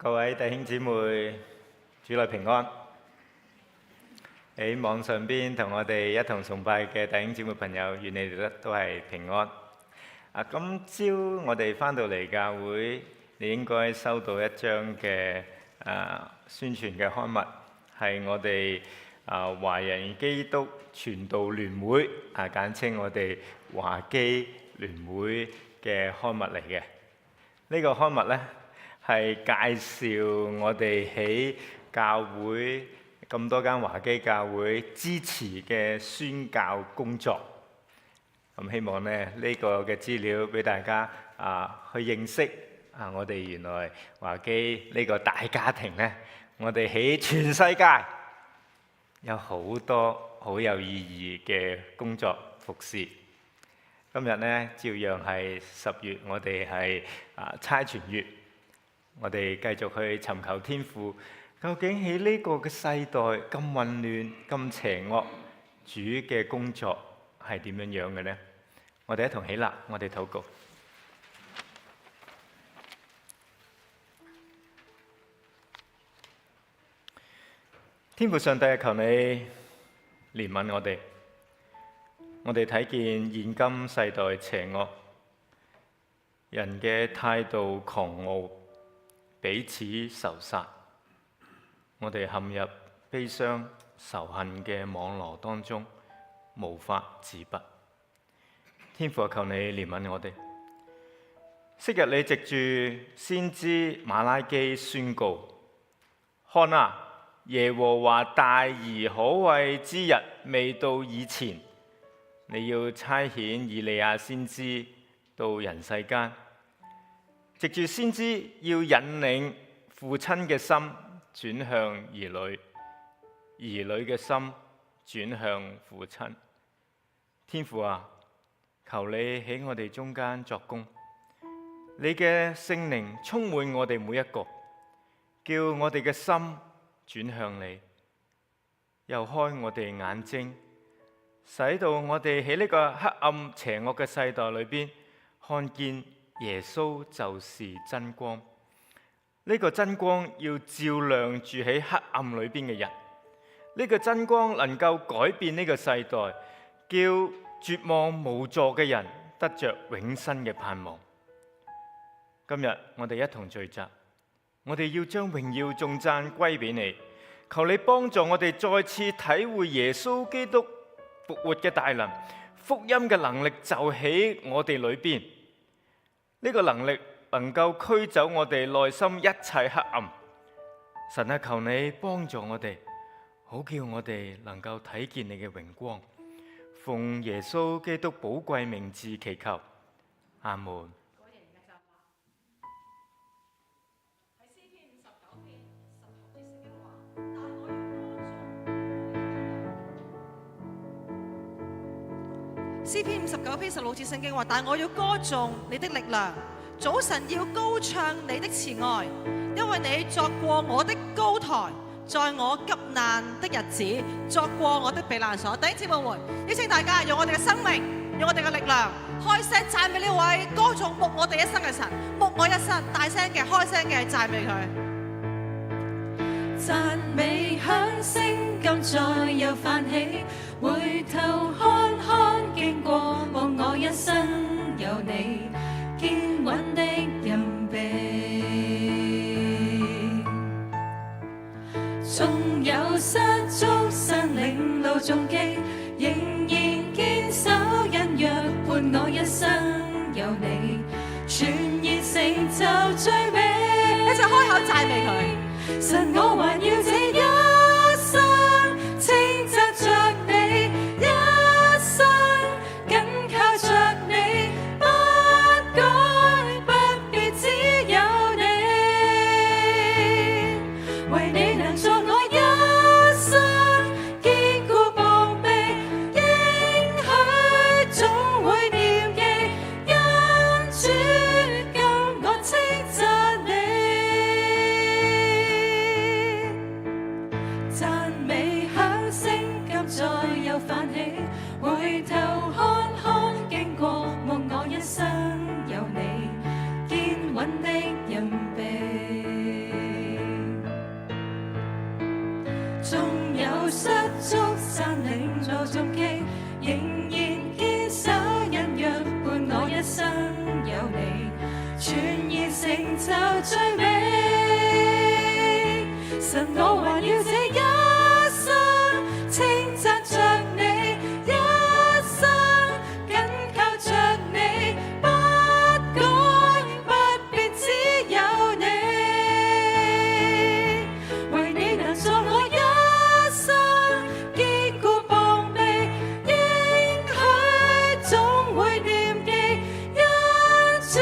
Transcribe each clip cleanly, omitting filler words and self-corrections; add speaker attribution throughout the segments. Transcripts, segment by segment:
Speaker 1: 各位弟兄姊妹，主內平安。喺網上邊同我哋一同崇拜嘅弟兄姊妹朋友，願你哋都係平安。今朝我哋返到嚟教會，你應該收到一張嘅宣傳嘅刊物，係我哋華人基督傳道聯會簡稱我哋華基聯會嘅刊物嚟嘅。呢個刊物呢，係介紹我哋喺教會咁多間華基教會支持嘅宣教工作。咁希望呢個嘅資料俾大家去認識我哋原來華基呢個大家庭呢，我哋喺全世界有好多好有意義嘅工作服侍。今日呢，照樣係10月，我哋係差傳月。我哋繼續去尋求天父，究竟喺呢個嘅世代咁混亂、咁邪惡，主嘅工作係點樣樣嘅呢？我哋一同起立，我哋禱告。天父上帝，求你憐憫我哋。我哋睇見現今世代邪惡，人嘅態度狂傲，彼此仇殺，我哋陷入悲傷仇恨嘅網羅當中，無法自拔。天父，求你憐憫我哋。昔日你藉住先知馬拉基宣告：看啊，耶和華大而可畏之日未到以前，你要差遣以利亞先知到人世間。藉住先知要引領父親嘅心轉向兒女，兒女嘅心轉向父親。天父啊，求你喺我哋中間作工，你嘅聖靈充滿我哋每一個，叫我哋嘅心轉向你，又開我哋眼睛，使到我哋喺呢個黑暗邪惡嘅世代裏邊看見耶穌就是真光。呢個真光要照亮住喺黑暗裏邊嘅人。呢個真光能夠改變呢個世代，叫絕望無助嘅人得着永生嘅盼望。今日我哋一同聚集，我哋要將榮耀頌讚歸俾你。求你幫助我哋再次體會耶穌基督復活嘅大能，福音嘅能力就喺我哋裏邊。呢個能力能夠驅走我哋內心一切黑暗。神啊，求你幫助我哋，好叫我哋能夠睇見你嘅榮光。奉耶穌基督寶貴名字祈求，阿門。
Speaker 2: 詩篇59篇16節聖經話：但我要歌頌你的力量，早晨要高唱你的慈愛，因為你作過我的高台，在我急難的日子作過我的避難所。弟兄姊妹們，邀請大家用我哋嘅生命，用我哋嘅力量，開聲讚美呢位歌頌牧我哋一生嘅神，牧我一生，大聲嘅開聲嘅讚美佢。
Speaker 3: 讚美響聲今再又泛起，回頭看看經過，望我一生有你堅穩的蔭庇。縱有失足山嶺路縱徑，仍然堅守恩約，伴我一生有你，全然成就最美。
Speaker 2: 一齊開口讚美佢。
Speaker 3: 神，我還要這一生稱讚着你，一生緊靠着你，不改不變，只有你。為你能作我一生堅固防備，應許總會念記，因主今我稱讚你。失足山嶺做重記，仍然堅守恩約伴我一生有你，全然成就最美。神，我還要這一生稱讚着你，一生緊靠着你，不改不變，只有你。為你能作我一生堅固膀臂，應許總會念記，因主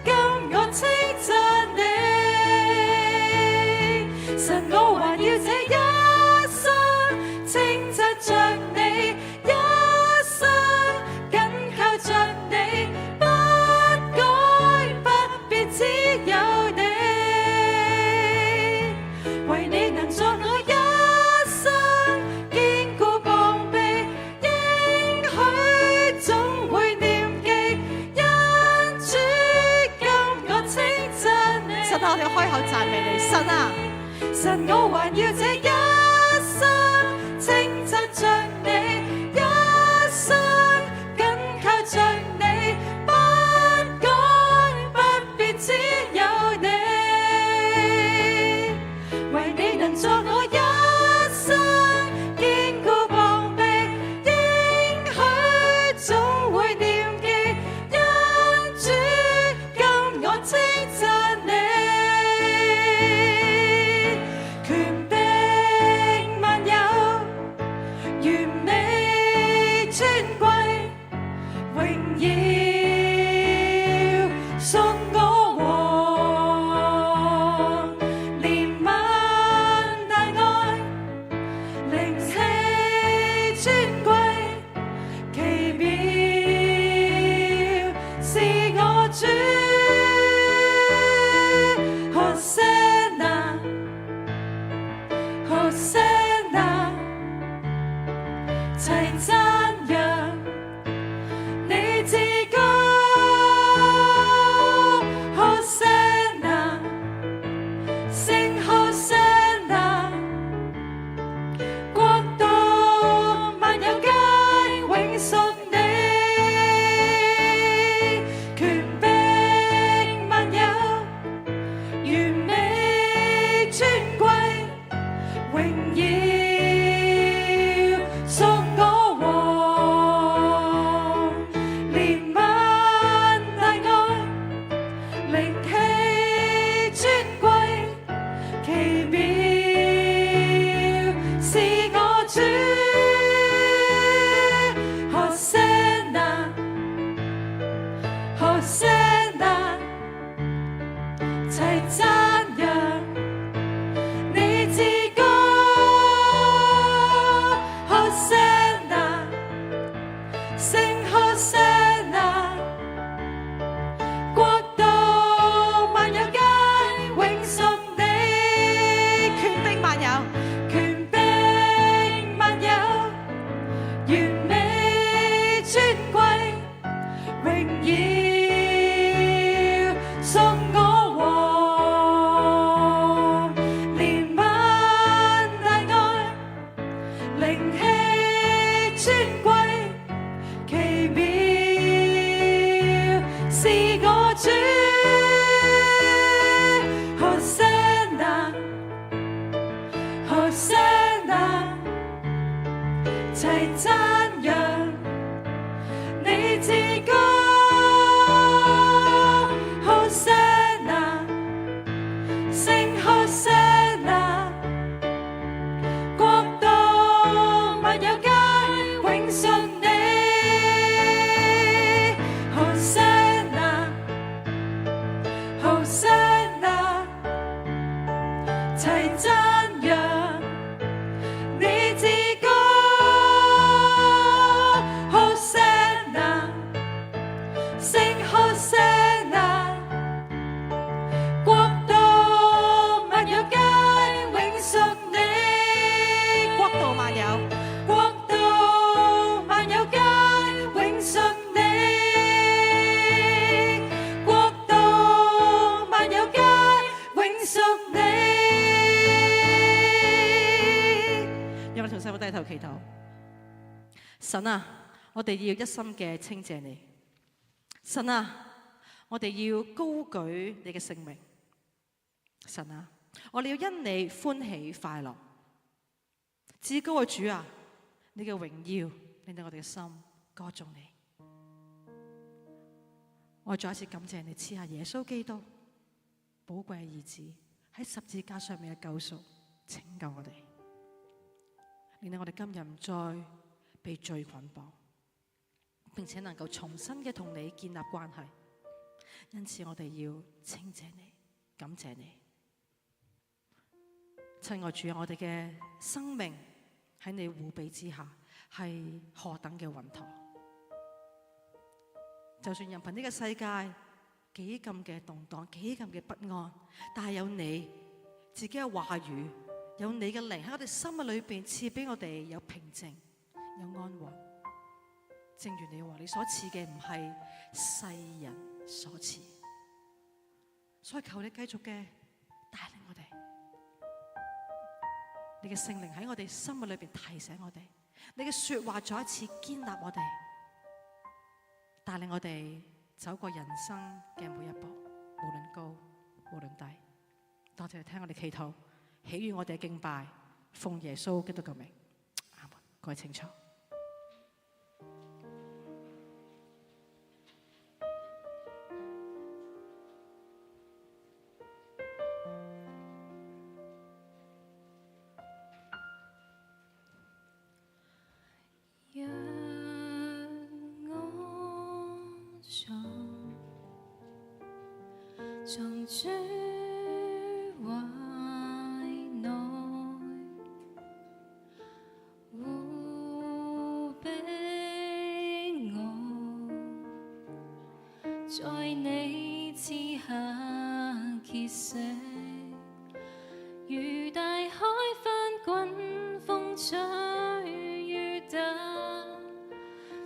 Speaker 3: 今我稱讚你。神，我還要這一生稱讚着你，一生緊靠着你，不改不變，只有你。為你能作我一生堅固膀臂，應許總會念記，因主今我稱讚你。
Speaker 2: 神啊，我哋開口讚美你，神啊！
Speaker 3: 神，我還要這一生稱讚着你，一生緊靠着你，不改不變，只有你。為你能作我一生堅固膀臂，應許總會念記，因主今我稱讚你。權柄萬有，完美尊貴，榮耀送我王，憐憫大愛，靈氣尊貴，奇妙是我主。HOSANNA HOSANNA 齊讚揚你至高。HOSANNA 聖 HOSANNA 國度萬有皆永屬你，權柄萬有，完美尊貴，榮耀送我王，憐憫大愛，靈氣尊貴，奇妙是我主。HOSANNA HOSANNA 齊讚揚你至高。HOSANNA 聖 HOSANNA 國度萬有皆永屬你，
Speaker 2: 權柄萬有，
Speaker 3: 權柄萬有，完美尊貴，榮耀送我王，憐憫大愛，靈氣尊貴，奇妙是我主。HOSANNA HOSANNA 齊讚揚你至高。HOSANNA 聖 HOSANNA 國度萬有皆永屬你。HOSANNA HOSANNA 齊讚揚你至高。HOSANNA 聖 HOSANNA 國度萬有皆永屬你，
Speaker 2: 國度萬有，
Speaker 3: 國度萬有皆永屬你，國度萬有皆永屬你。
Speaker 2: 神啊，我哋要一心嘅稱謝你。神啊，我哋要高舉你嘅聖名。神啊，我哋要因你歡喜快樂。至高嘅主啊，你嘅榮耀令到我哋嘅心歌頌你。我再一次感謝你賜下耶穌基督寶貴嘅兒子喺十字架上面嘅救贖，拯救我哋，令到我哋今日唔再被罪捆綁，並且能夠重新嘅同你建立關係。因此我哋要稱謝你，感謝你。親愛主啊，我哋嘅生命喺你護庇之下係何等嘅穩妥。就算任憑呢個世界幾咁嘅動盪，幾咁嘅不安，但係有你自己嘅話語，有你嘅靈喺我哋心嘅裏邊賜俾我哋有平靜，有安穩。正如你話，你所賜嘅唔係世人所賜，所以求你繼續嘅帶領我哋，你嘅聖靈喺我哋心嘅裏邊提醒我哋，你嘅說話再一次堅立我哋，帶領我哋走過人生嘅每一步，無論高無論低。多謝你聽我哋祈禱，喜悅我哋嘅敬拜，奉耶穌基督嘅名，阿門。各位請坐。
Speaker 3: 從主懷內護庇我，在你賜下結識，如大海翻滾，風吹雨打，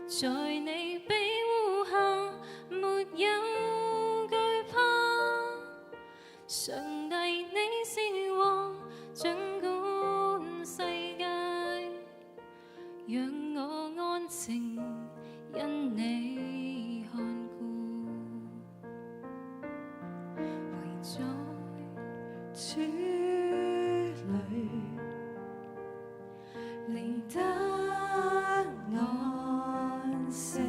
Speaker 3: 在你庇護下沒有上帝，你是王，掌管世界，讓我安靜，因你看顧。唯在主裏，離得安息，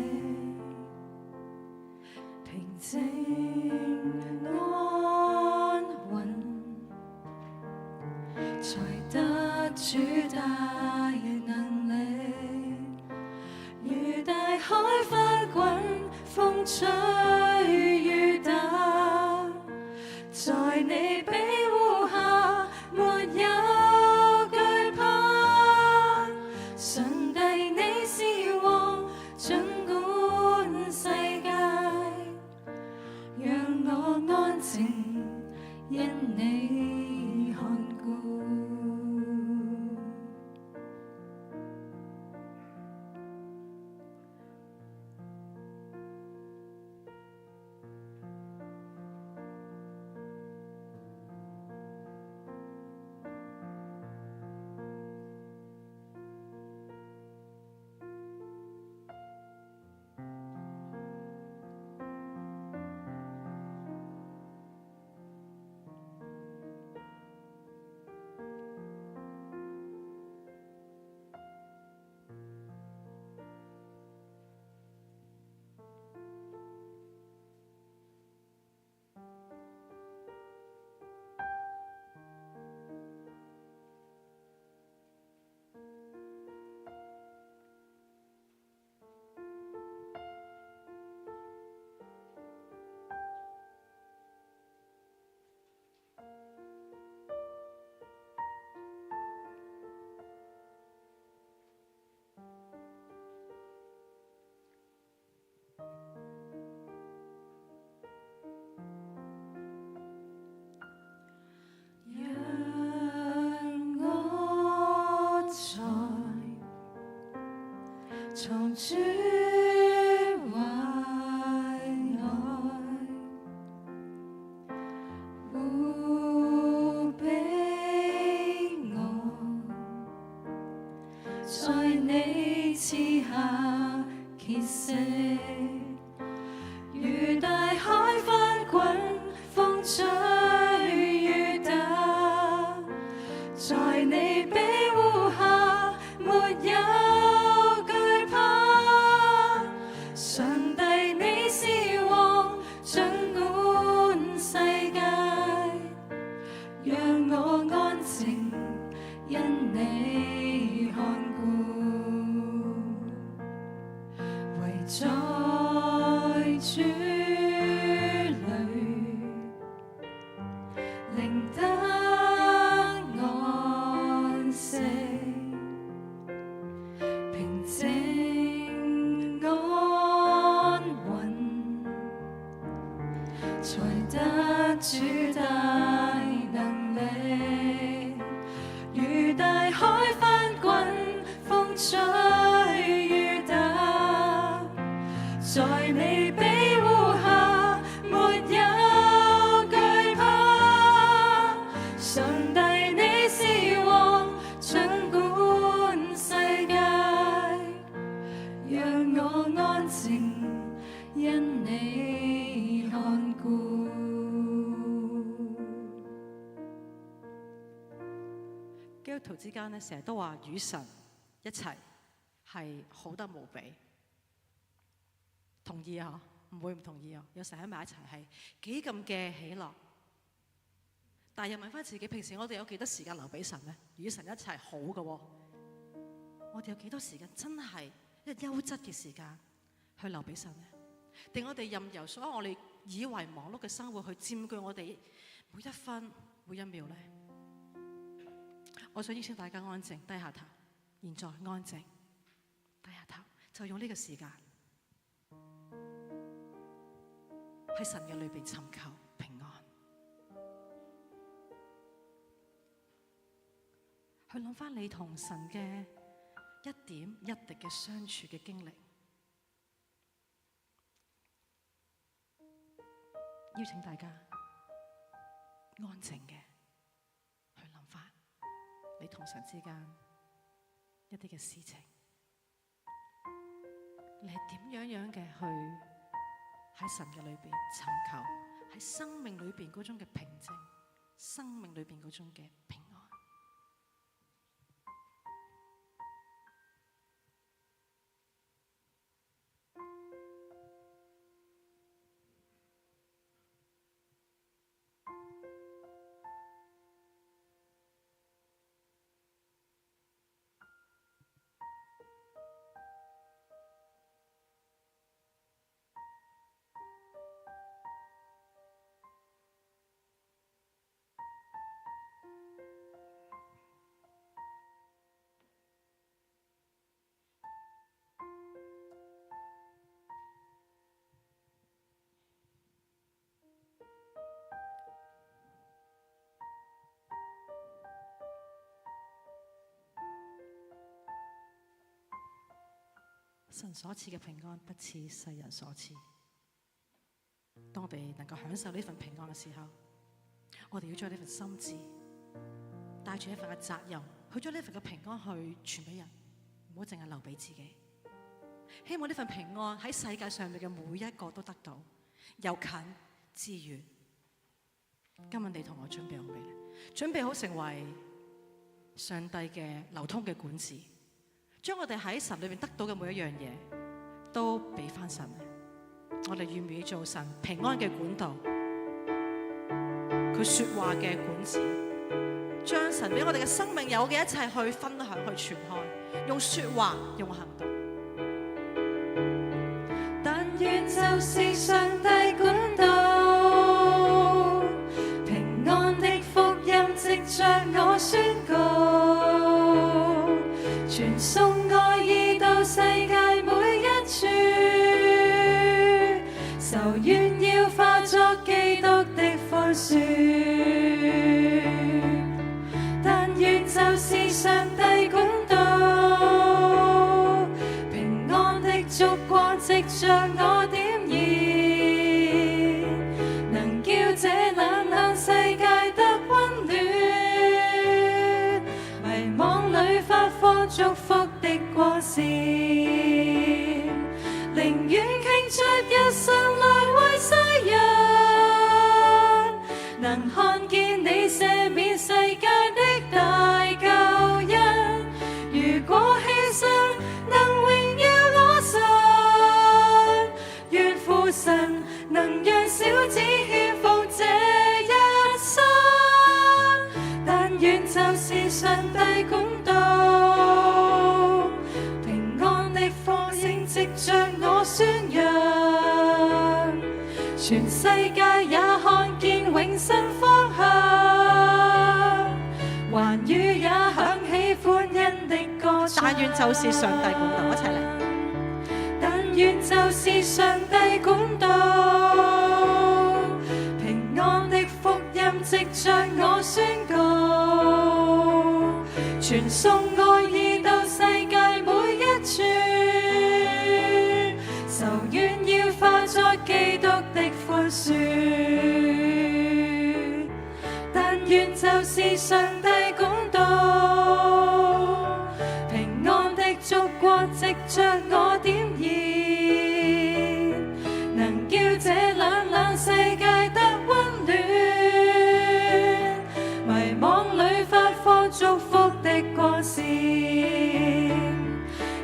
Speaker 3: 平靜安才得主大能力，如大海翻滾，風吹雨打，在你庇護下沒有懼怕。上帝，你是王，掌管世界，讓我安靜，因你看顧。從主懷內護庇我，在你賜下靈得安息，平靜安穩，才得主大能力，如大海翻滾，風吹雨打，在你庇護下，沒有懼怕。上帝你是王，掌管世界，讓我安靜，因你看顧。
Speaker 2: 基督徒之間咧，成日都話與神一齊係好得無比，同意啊？唔會唔同意啊？有時喺埋一齊係幾咁嘅喜樂，但係又問翻自己，平時我哋有幾多時間留俾神呢？與神一齊好嘅喎，我哋有幾多時間真係一優質嘅時間去留俾神呢？定我哋任由所有我哋以為忙碌嘅生活去佔據我哋每一分每一秒呢？我想邀請大家安靜，低下頭。現在安靜，低下頭，就用呢個時間喺神嘅裏邊尋求平安，去諗翻你同神嘅一點一滴嘅相處嘅經歷。邀請大家安靜嘅去諗翻你同神之間一啲嘅事情，你係點樣嘅去喺神嘅裏邊尋求，喺生命裏邊嗰種嘅平靜，生命裏邊嗰種嘅平安。神所賜嘅平安不似世人所賜。當我哋能夠享受呢份平安嘅時候，我哋要將呢份心志帶住一份嘅責任，去將呢份嘅平安去傳俾人，唔好淨係留俾自己。希望呢份平安喺世界上面嘅每一個都得到，由近至遠。今日你同我準備好未咧？準備好成為上帝嘅流通嘅管子，將我哋喺神裏面得到嘅每一樣嘢都俾翻神咧。我哋願唔願意做神平安嘅管道，佢說話嘅管子，將神俾我哋嘅生命有嘅一切去分享、去傳開，用說話，用行動。
Speaker 3: 但願就是上帝管道，平安的福音藉着我宣告，傳送愛意到世界每一處，仇怨要化作基督的寬恕。但願就是上帝管道，平安的燭光藉着我點燃，能叫這冷冷世界得溫暖，迷惘裏發放祝福的光線，寧願傾出一生來為世人，能看見你赦免世界的大救恩。如果犧牲能榮耀我神，願父神能讓小子獻奉這一生。但願就是上帝管道，平安的福音藉着我宣揚，全世界也看見永生方向。
Speaker 2: 但願就是上帝管道，一齊嚟。
Speaker 3: 但願就是上帝管道，平安的福音藉着我宣告，傳送愛意到世界每一處，仇怨要化作基督的寬恕。但願就是上帝管道，平安的燭光藉着我點燃，能叫這冷冷世界得溫暖，迷惘裏發放祝福的光線，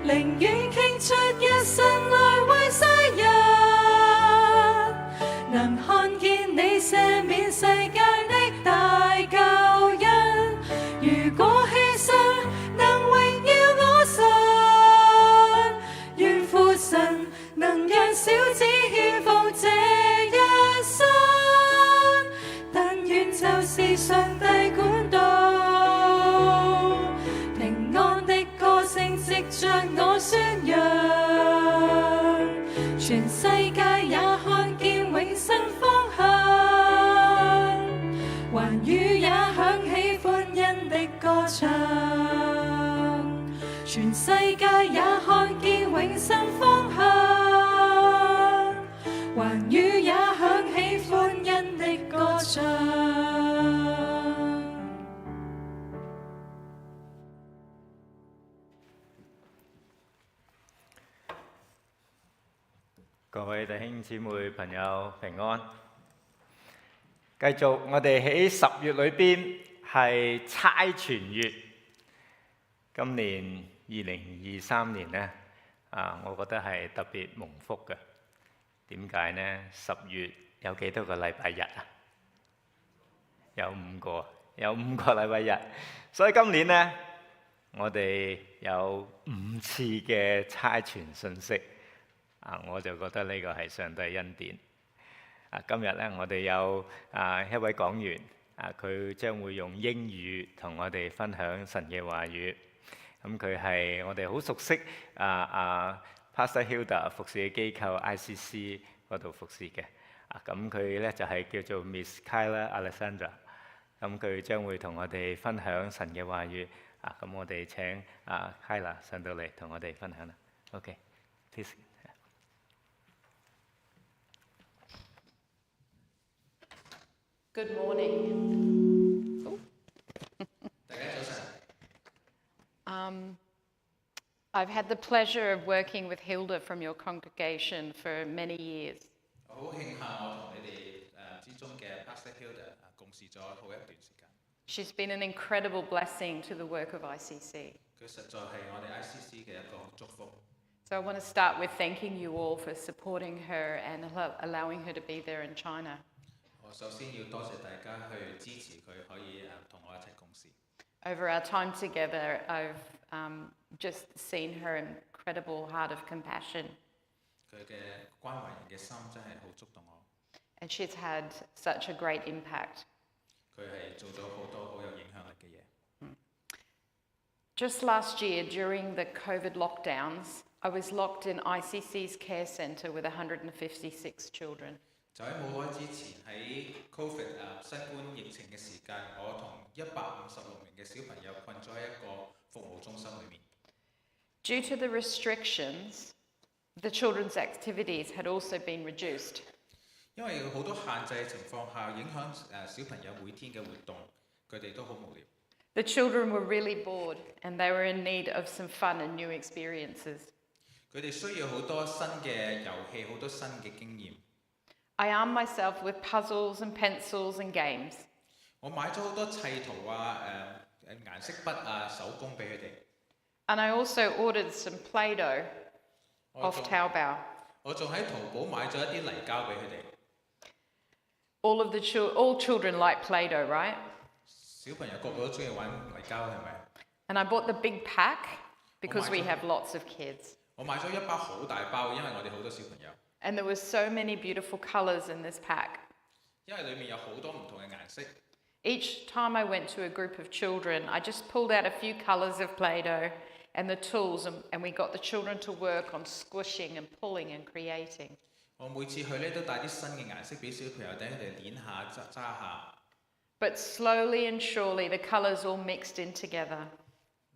Speaker 3: 寧願傾出一生來為世人，能看見你赦免世界的大救恩。如果犧牲能榮耀我神，願父神能讓小子獻奉這一生。但願就是上帝管道，平安的歌聲藉着我宣揚，全世界也看見永生方向，寰宇也響起歡欣的歌唱，全世界也看見永生方向，寰宇也響起歡欣的歌唱。
Speaker 1: 各位弟兄姊妹朋友平安。繼續我哋喺10月裏邊係差傳月。今年2023年呢，我覺得係特別蒙福嘅。點解呢？10月有幾多個禮拜日啊？有5個，有5個禮拜日。所以今年呢，我哋有5次嘅差傳信息。我就覺得呢個係上帝恩典。今日呢，我哋有一位講員，佢將會用英語同我哋分享神嘅話語。咁佢係我哋好熟悉Pastor Hilda 服侍嘅機構 ICC 嗰度服侍嘅。咁佢呢就係叫做 Miss Kyla Alexander。咁佢將會同我哋分享神嘅話語。咁我哋請Kyla 上到嚟同我哋分享啦。OK，please。
Speaker 4: Good morning. I've had the pleasure of working with Hilda from your congregation for many years.
Speaker 5: 好慶幸我同你哋之中嘅 Pastor Hilda 共事咗好一段時間。
Speaker 4: She's been an incredible blessing to the work of ICC.
Speaker 5: 佢實在係我哋 ICC 嘅一個祝福。
Speaker 4: So I want to start with thanking you all for supporting her and allowing her to be there in China.
Speaker 5: 我首先要多謝大家去支持佢可以同我一齊共事。
Speaker 4: Over our time together, I've just seen her incredible heart of compassion.
Speaker 5: 佢嘅關懷人嘅心真係好觸動我。
Speaker 4: And she's had such a great impact.
Speaker 5: 佢係做咗好多好有影響力嘅嘢。
Speaker 4: Just last year, during the COVID lockdowns, I was locked in ICC's care centre with 156 children.
Speaker 5: 就喺冇耐之前喺 Covid 新冠疫情嘅時間，我同156名嘅小朋友困咗喺一個服務中心裏面。
Speaker 4: Due to the restrictions, the children's activities had also been reduced.
Speaker 5: 因為有好多限制嘅情況下，影響小朋友每天嘅活動，佢哋都好無聊。
Speaker 4: The children were really bored and they were in need of some fun and new experiences.
Speaker 5: 佢哋需要好多新嘅遊戲，好多新嘅經驗。
Speaker 4: I armed myself with puzzles and pencils and games.
Speaker 5: 我買咗好多砌圖顏色筆手工俾佢哋。
Speaker 4: And I also ordered some Play-Doh off Taobao.
Speaker 5: 我仲喺淘寶買咗一啲泥膠俾佢哋。
Speaker 4: All children like Play-Doh, right?
Speaker 5: 小朋友個個都中意玩泥膠，係咪？
Speaker 4: And I bought the big pack because we have lots of kids.
Speaker 5: 我買咗一包好大包，因為我哋好多小朋友。
Speaker 4: And there were so many beautiful colours in this pack.
Speaker 5: 因為裡面有好多唔同嘅顏色。
Speaker 4: Each time I went to a group of children, I just pulled out a few colours of Play-Doh and the tools, and we got the children to work on squishing and pulling and creating.
Speaker 5: 我每次去咧都帶啲新嘅顏色俾小朋友，等佢哋攣下揸下。
Speaker 4: But slowly and surely, the colours all mixed in together.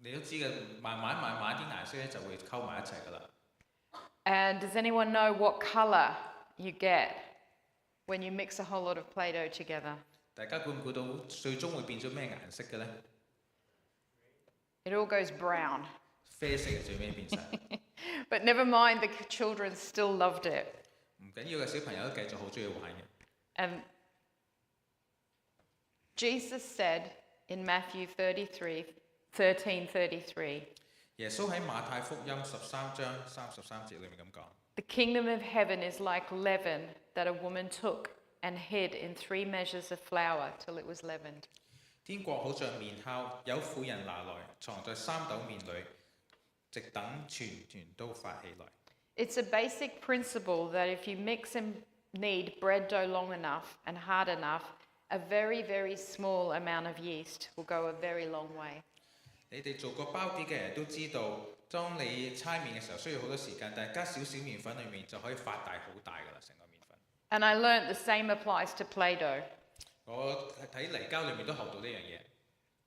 Speaker 5: 你都知嘅，慢慢啲顏色咧就會溝埋一齊噶啦。
Speaker 4: And does anyone know what colour you get when you mix a whole lot of Play-Doh together?
Speaker 5: 大家估唔估到最終會變咗咩顏色嘅咧？
Speaker 4: It all goes brown.
Speaker 5: 啡色嘅最尾變晒。
Speaker 4: But never mind, the children still loved it.
Speaker 5: 唔緊要嘅，小朋友都繼續好中意玩嘅。
Speaker 4: And Jesus said in Matthew 13:33,
Speaker 5: 耶穌喺馬太福音13章33節裏面咁講。
Speaker 4: the kingdom of heaven is like leaven that a woman took and hid in 3 measures of flour till it was leavened.
Speaker 5: 天國好像麵酵，有婦人拿來藏在3斗麵裏，直等全團都發起來。
Speaker 4: It's a basic principle that if you mix and knead bread dough long enough and hard enough, a very, very small amount of yeast will go a very long way.
Speaker 5: 你哋做過包啲嘅人都知道，當你搓麵嘅時候需要好多時間，但係加少少麵粉裏面就可以發大好大㗎啦，成個麵粉。
Speaker 4: And I learnt the same applies to Play-Doh.
Speaker 5: 我睇泥膠裏面都學到呢樣嘢。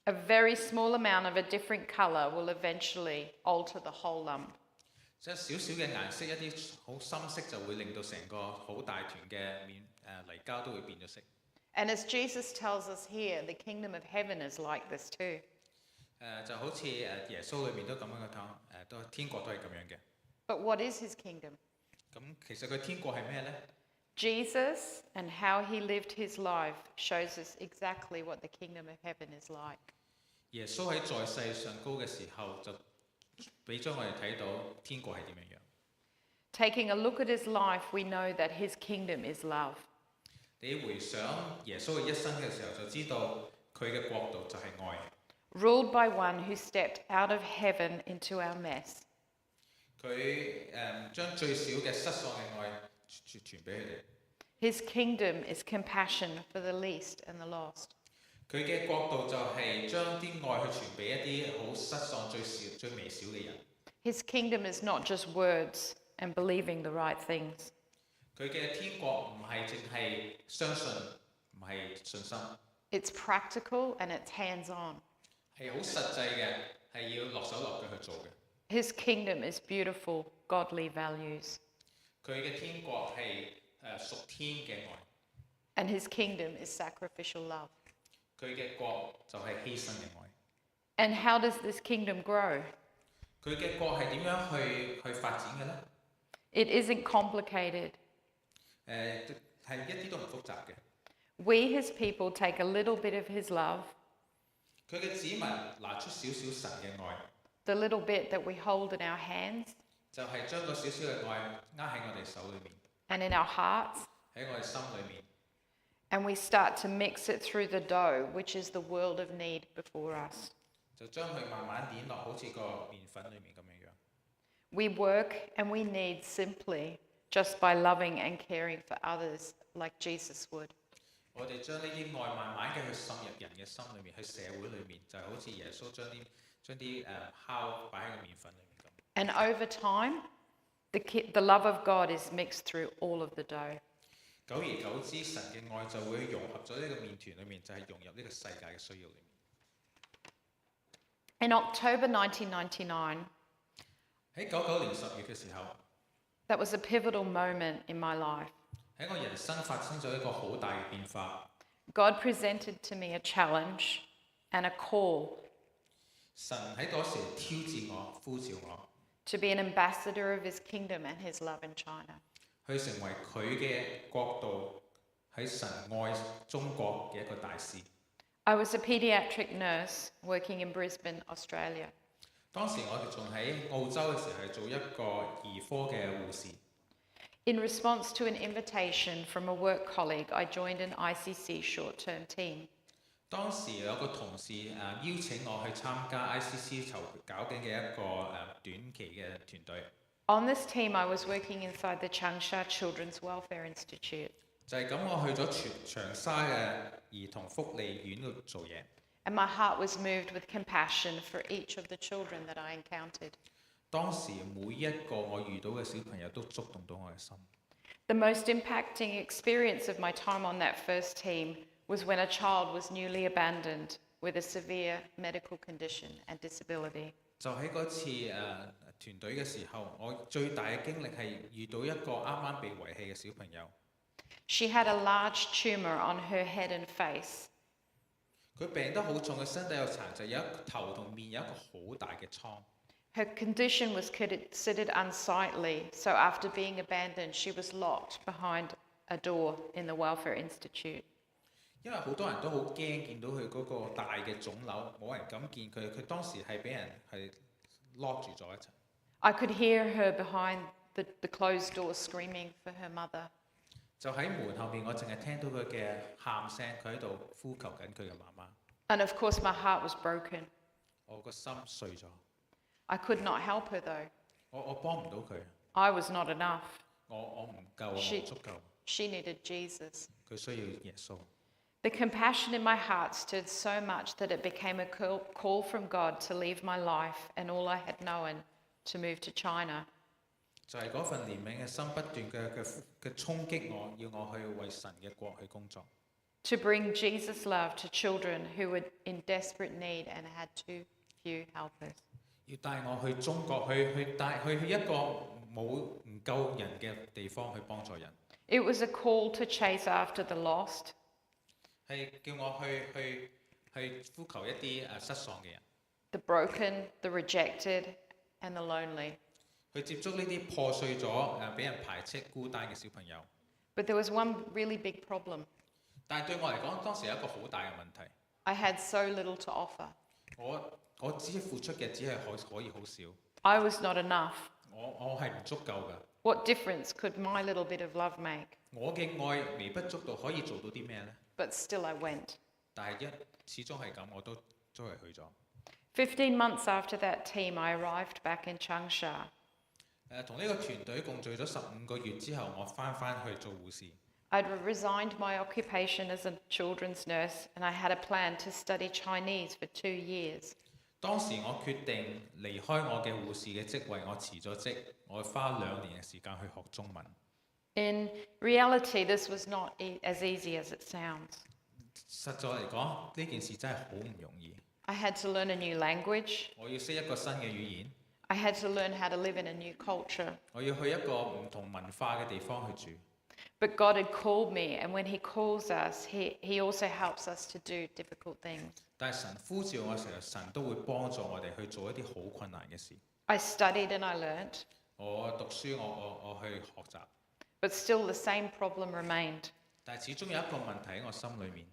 Speaker 4: A very small amount of a different colour will eventually alter the whole lump.
Speaker 5: 即係少少嘅顏色，一啲好深色就會令到成個好大團嘅泥膠都會變咗色。
Speaker 4: And as Jesus tells us here, the kingdom of heaven is like this too.
Speaker 5: 就好似耶穌裏面都咁樣嘅都天國都係咁樣嘅。
Speaker 4: But what is his kingdom?
Speaker 5: 咁其實佢天國係咩呢？
Speaker 4: Jesus and how he lived his life shows us exactly what the kingdom of heaven is like.
Speaker 5: 耶穌喺在世上高嘅時候就俾咗我哋睇到天國係點樣樣。
Speaker 4: Taking a look at his life, we know that his kingdom is love.
Speaker 5: 你回想耶穌嘅一生嘅時候，就知道佢嘅國度就係愛。
Speaker 4: Ruled by one who stepped out of heaven into our mess.
Speaker 5: 佢將最少嘅失喪嘅愛傳俾佢哋。
Speaker 4: His kingdom is compassion for the least and the lost.
Speaker 5: 佢嘅國度就係將啲愛去傳俾一啲好失喪、最微小嘅人。
Speaker 4: His kingdom is not just words and believing the right things.
Speaker 5: 佢嘅天國唔係淨係相信，唔係信心。
Speaker 4: It's practical and it's hands-on.
Speaker 5: 係好實際嘅，係要落手落腳去做嘅。
Speaker 4: His kingdom is beautiful, godly values.
Speaker 5: 佢嘅天國係屬天嘅愛。
Speaker 4: And his kingdom is sacrificial love.
Speaker 5: 佢嘅國就係犧牲嘅愛。
Speaker 4: And how does this kingdom grow?
Speaker 5: 佢嘅國係點樣去發展嘅呢？
Speaker 4: It isn't complicated.
Speaker 5: 係一啲都唔複雜嘅。
Speaker 4: We, his people, take a little bit of his love,
Speaker 5: 佢嘅子民拿出少少神嘅愛，
Speaker 4: the little bit that we hold in our hands
Speaker 5: 就係將個少少嘅愛握喺我哋手裏面，
Speaker 4: and in our hearts,
Speaker 5: 喺我哋心裏面，
Speaker 4: and we start to mix it through the dough, which is the world of need before us.
Speaker 5: 就將佢慢慢攣落，好似個麵粉裏面咁樣樣。
Speaker 4: We work and we need simply just by loving and caring for others like Jesus would.
Speaker 5: 我哋將呢啲愛慢慢嘅去滲入人嘅心裏面，去社會裏面，就係好似耶穌將啲酵擺喺個麵粉裏面咁。
Speaker 4: And over time, the love of God is mixed through all of the dough.
Speaker 5: 久而久之，神嘅愛就會融合咗呢個麵團裏面，就係融入呢個世界嘅需要裏面。
Speaker 4: In October 1999,
Speaker 5: 喺99年10月嘅時候，
Speaker 4: that was a pivotal moment in my life.
Speaker 5: 喺我人生發生咗一個好大嘅變化。
Speaker 4: God presented to me a challenge and a call
Speaker 5: 神喺嗰時挑戰我、呼召我，
Speaker 4: to be an ambassador of his kingdom and his love in China.
Speaker 5: 去成為佢嘅國度喺神愛中國嘅一個大使。
Speaker 4: I was a pediatric nurse working in Brisbane, Australia.
Speaker 5: 當時我哋仲喺澳洲嘅時候係做一個兒科嘅護士。
Speaker 4: In response to an invitation from a work colleague, I joined an ICC short-term team.
Speaker 5: 當時有個同事邀請我去參加 ICC 搞緊嘅一個短期嘅團隊。
Speaker 4: On this team, I was working inside the Changsha Children's Welfare Institute.
Speaker 5: 就係咁，我去咗長沙嘅兒童福利院度做嘢。
Speaker 4: And my heart was moved with compassion for each of the children that I encountered.
Speaker 5: 當時每一個我遇到嘅小朋友都觸動到我嘅心。
Speaker 4: The most impacting experience of my time on that first team was when a child was newly abandoned with a severe medical condition and disability.
Speaker 5: 就喺嗰次團隊嘅時候，我最大嘅經歷係遇到一個啱啱被遺棄嘅小朋友。
Speaker 4: She had a large tumour on her head and face.
Speaker 5: 佢病得好重，佢身體有殘疾，有一頭同面有一個好大嘅瘡。
Speaker 4: Her condition was considered unsightly, so after being abandoned, she was locked behind a door in the Welfare Institute.
Speaker 5: 因為好多人都好驚見到佢嗰個大嘅腫瘤，冇人敢見佢。佢當時係俾人係 lock 住咗一層。
Speaker 4: I could hear her behind the closed door screaming for her mother.
Speaker 5: 就喺門後面，我淨係聽到佢嘅喊聲，佢喺度呼求緊佢嘅媽媽。
Speaker 4: And of course, my heart was broken.
Speaker 5: 我個心碎咗。
Speaker 4: I could not help her though.
Speaker 5: 我幫唔到佢。
Speaker 4: I was not enough.
Speaker 5: 我唔夠，我唔足夠。
Speaker 4: She needed Jesus.
Speaker 5: 佢需要耶穌。
Speaker 4: The compassion in my heart stood so much that it became a call from God to leave my life and all I had known to move to China.
Speaker 5: 就係嗰份憐憫嘅心不斷嘅衝擊我，要我去為神嘅國去工作。
Speaker 4: To bring Jesus' love to children who were in desperate need and had too few helpers.
Speaker 5: 要帶我去中國，去一個唔夠人嘅地方去幫助人。
Speaker 4: It was a call to chase after the lost.
Speaker 5: 係叫我去呼求一啲失喪嘅人。
Speaker 4: The broken, the rejected, and the lonely.
Speaker 5: 去接觸呢啲破碎咗俾人排斥、孤單嘅小朋友。
Speaker 4: But there was one really big problem.
Speaker 5: 但係對我嚟講，當時有一個好大嘅問題。
Speaker 4: I had so little to offer.
Speaker 5: 我只付出嘅只係可以好少。
Speaker 4: I was not enough.
Speaker 5: 我係唔足夠㗎。
Speaker 4: What difference could my little bit of love make?
Speaker 5: 我嘅愛微不足道，可以做到啲咩呢？
Speaker 4: But still I went.
Speaker 5: 但係始終係咁，我都係去咗。
Speaker 4: 15 months after that team, I arrived back in Changsha.
Speaker 5: 同呢個團隊共聚咗15個月之後，我翻去做護士。
Speaker 4: I'd resigned my occupation as a children's nurse, and I had a plan to study Chinese for 2 years.
Speaker 5: 當時我決定離開我嘅護士嘅職位，我辭咗職，我花2年嘅時間去學中文。
Speaker 4: In reality, this was not as easy as it sounds.
Speaker 5: 實在嚟講，呢件事真係好唔容易。
Speaker 4: I had to learn a new language.
Speaker 5: 我要識一個新嘅語言。
Speaker 4: I had to learn how to live in a new culture.
Speaker 5: 我要去一個唔同文化嘅地方去住。
Speaker 4: But God had called me, and when He calls us, He also helps us to do difficult things.
Speaker 5: 但係神呼召我嘅時候，神都會幫助我哋去做一啲好困難嘅事。
Speaker 4: I studied and I learnt.
Speaker 5: 我讀書，我去學習。
Speaker 4: But still the same problem remained.
Speaker 5: 但係始終有一個問題喺我心裏面。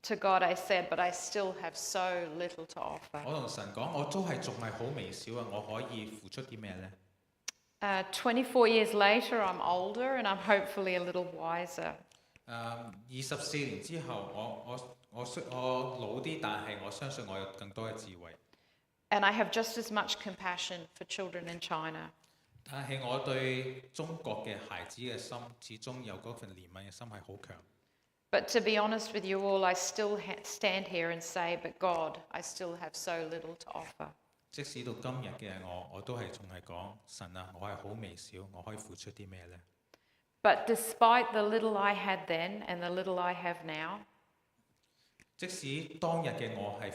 Speaker 4: To God I said, but I still have so little to offer.
Speaker 5: 我同神講，我都仲係好微小啊，我可以付出啲咩呢？
Speaker 4: 24 years later, I'm older and I'm hopefully a little wiser.
Speaker 5: 24年之後，我老啲，但係我相信我有更多嘅智慧。
Speaker 4: And I have just as much compassion for children in China.
Speaker 5: 但係我對中國嘅孩子嘅心，始終有嗰份憐憫嘅心係好強。
Speaker 4: But to be honest with you all, I still stand here and say, but God, I still have so little to offer.
Speaker 5: 即使到今日嘅我都係仲係講神啊，我係好微小，我可以付出啲咩呢？
Speaker 4: But despite the little I had then and the little I have now,
Speaker 5: 即使當日嘅我係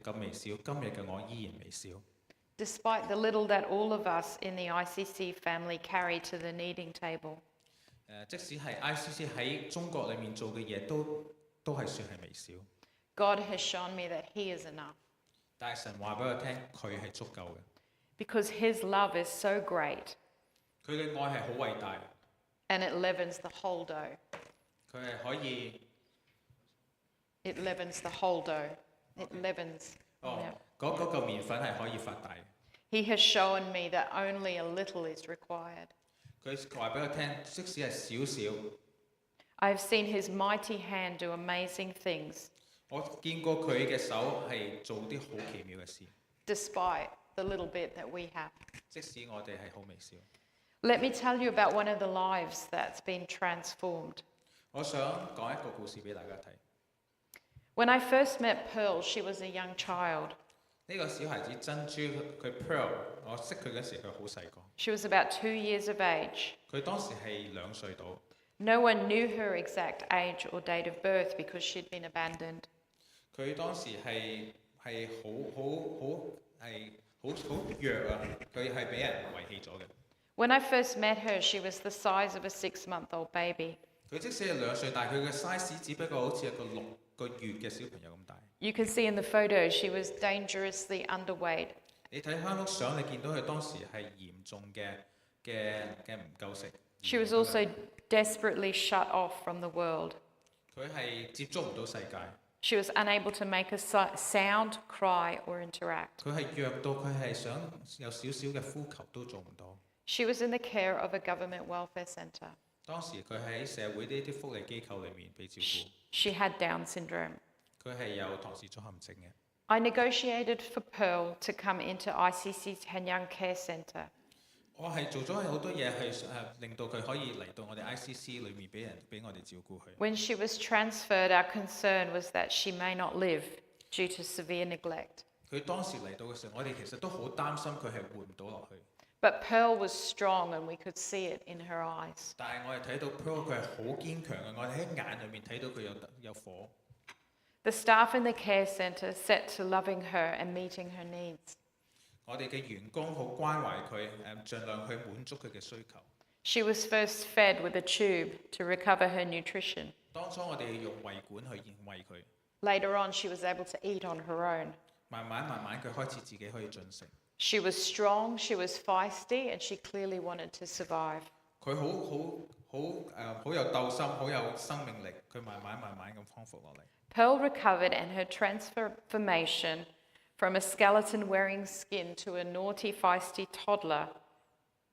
Speaker 5: 咁微小，今日嘅我依然微小。
Speaker 4: despite the little that all of us in the ICC family carry to the kneading table,
Speaker 5: 即使係 ICC 喺中國裏面做嘅嘢，都係算係微小。
Speaker 4: God has shown me that He is enough.
Speaker 5: 但係神話俾我聽，佢係足夠嘅。
Speaker 4: Because His love is so great,
Speaker 5: 佢嘅愛係好偉大，
Speaker 4: and it leavens the whole dough.
Speaker 5: 佢係可以
Speaker 4: It leavens the whole dough. It leavens.
Speaker 5: 嗰嚿麵粉係可以發大。
Speaker 4: He has shown me that only a little is required.
Speaker 5: 佢話俾我聽，即使係少少，
Speaker 4: I have seen His mighty hand do amazing things,
Speaker 5: 我見過佢嘅手係做啲好奇妙嘅事，
Speaker 4: despite the little bit that we have.
Speaker 5: 即使我哋係好微小。
Speaker 4: Let me tell you about one of the lives that's been transformed.
Speaker 5: 我想講一個故事俾大家睇。
Speaker 4: When I first met Pearl, she was a young child.
Speaker 5: 呢個小孩子珍珠佢 Pearl， 我識佢嗰時佢好細個，
Speaker 4: She was about 2 years of age.
Speaker 5: 佢當時係2歲到。
Speaker 4: No one knew her exact age or date of birth because she'd been abandoned.
Speaker 5: 佢當時係好弱啊，佢係俾人遺棄咗嘅。
Speaker 4: When I first met her, she was the size of a 6-month-old baby.
Speaker 5: 佢即使係2歲，但係佢嘅 size 只不過好似一個6個月嘅小朋友咁大。
Speaker 4: You can see in the photo she was dangerously underweight.
Speaker 5: 你睇翻幅相，你見到佢當時係嚴重嘅唔夠食。
Speaker 4: She was also desperately shut off from the world.
Speaker 5: 佢係接觸唔到世界。
Speaker 4: She was unable to make a sound, cry, or interact.
Speaker 5: 佢係弱到佢係想有少少嘅呼求都做唔到。
Speaker 4: She was in the care of a government welfare centre.
Speaker 5: 當時佢喺社會呢啲福利機構裏面被照顧。
Speaker 4: She had Down syndrome.
Speaker 5: 佢係有唐氏綜合症嘅。
Speaker 4: I negotiated for Pearl to come into ICC's Hanyang Care Centre.
Speaker 5: 我係做咗好多嘢係令到佢可以嚟到我哋 ICC 裏面俾我哋照顧佢。
Speaker 4: When she was transferred, our concern was that she may not live due to severe neglect.
Speaker 5: 佢當時嚟到嘅時候，我哋其實都好擔心佢係活唔到落去。
Speaker 4: But Pearl was strong and we could see it in her eyes.
Speaker 5: 但係我哋睇到 Pearl 佢係好堅強嘅，我哋喺眼裏面睇到佢有火。
Speaker 4: The staff in the care centre set to loving her and meeting her needs.
Speaker 5: 我哋嘅員工好關懷佢，盡量去滿足佢嘅需求。
Speaker 4: She was first fed with a tube to recover her nutrition.
Speaker 5: 當初我哋用胃管去餵佢，
Speaker 4: Later on, she was able to eat on her own.
Speaker 5: 慢慢佢開始自己可以進食。
Speaker 4: She was strong, she was feisty, and she clearly wanted to survive.
Speaker 5: 佢好有鬥心，好有生命力。佢慢慢咁康復落嚟。
Speaker 4: Pearl recovered, and her transformation from a skeleton-wearing skin to a naughty, feisty toddler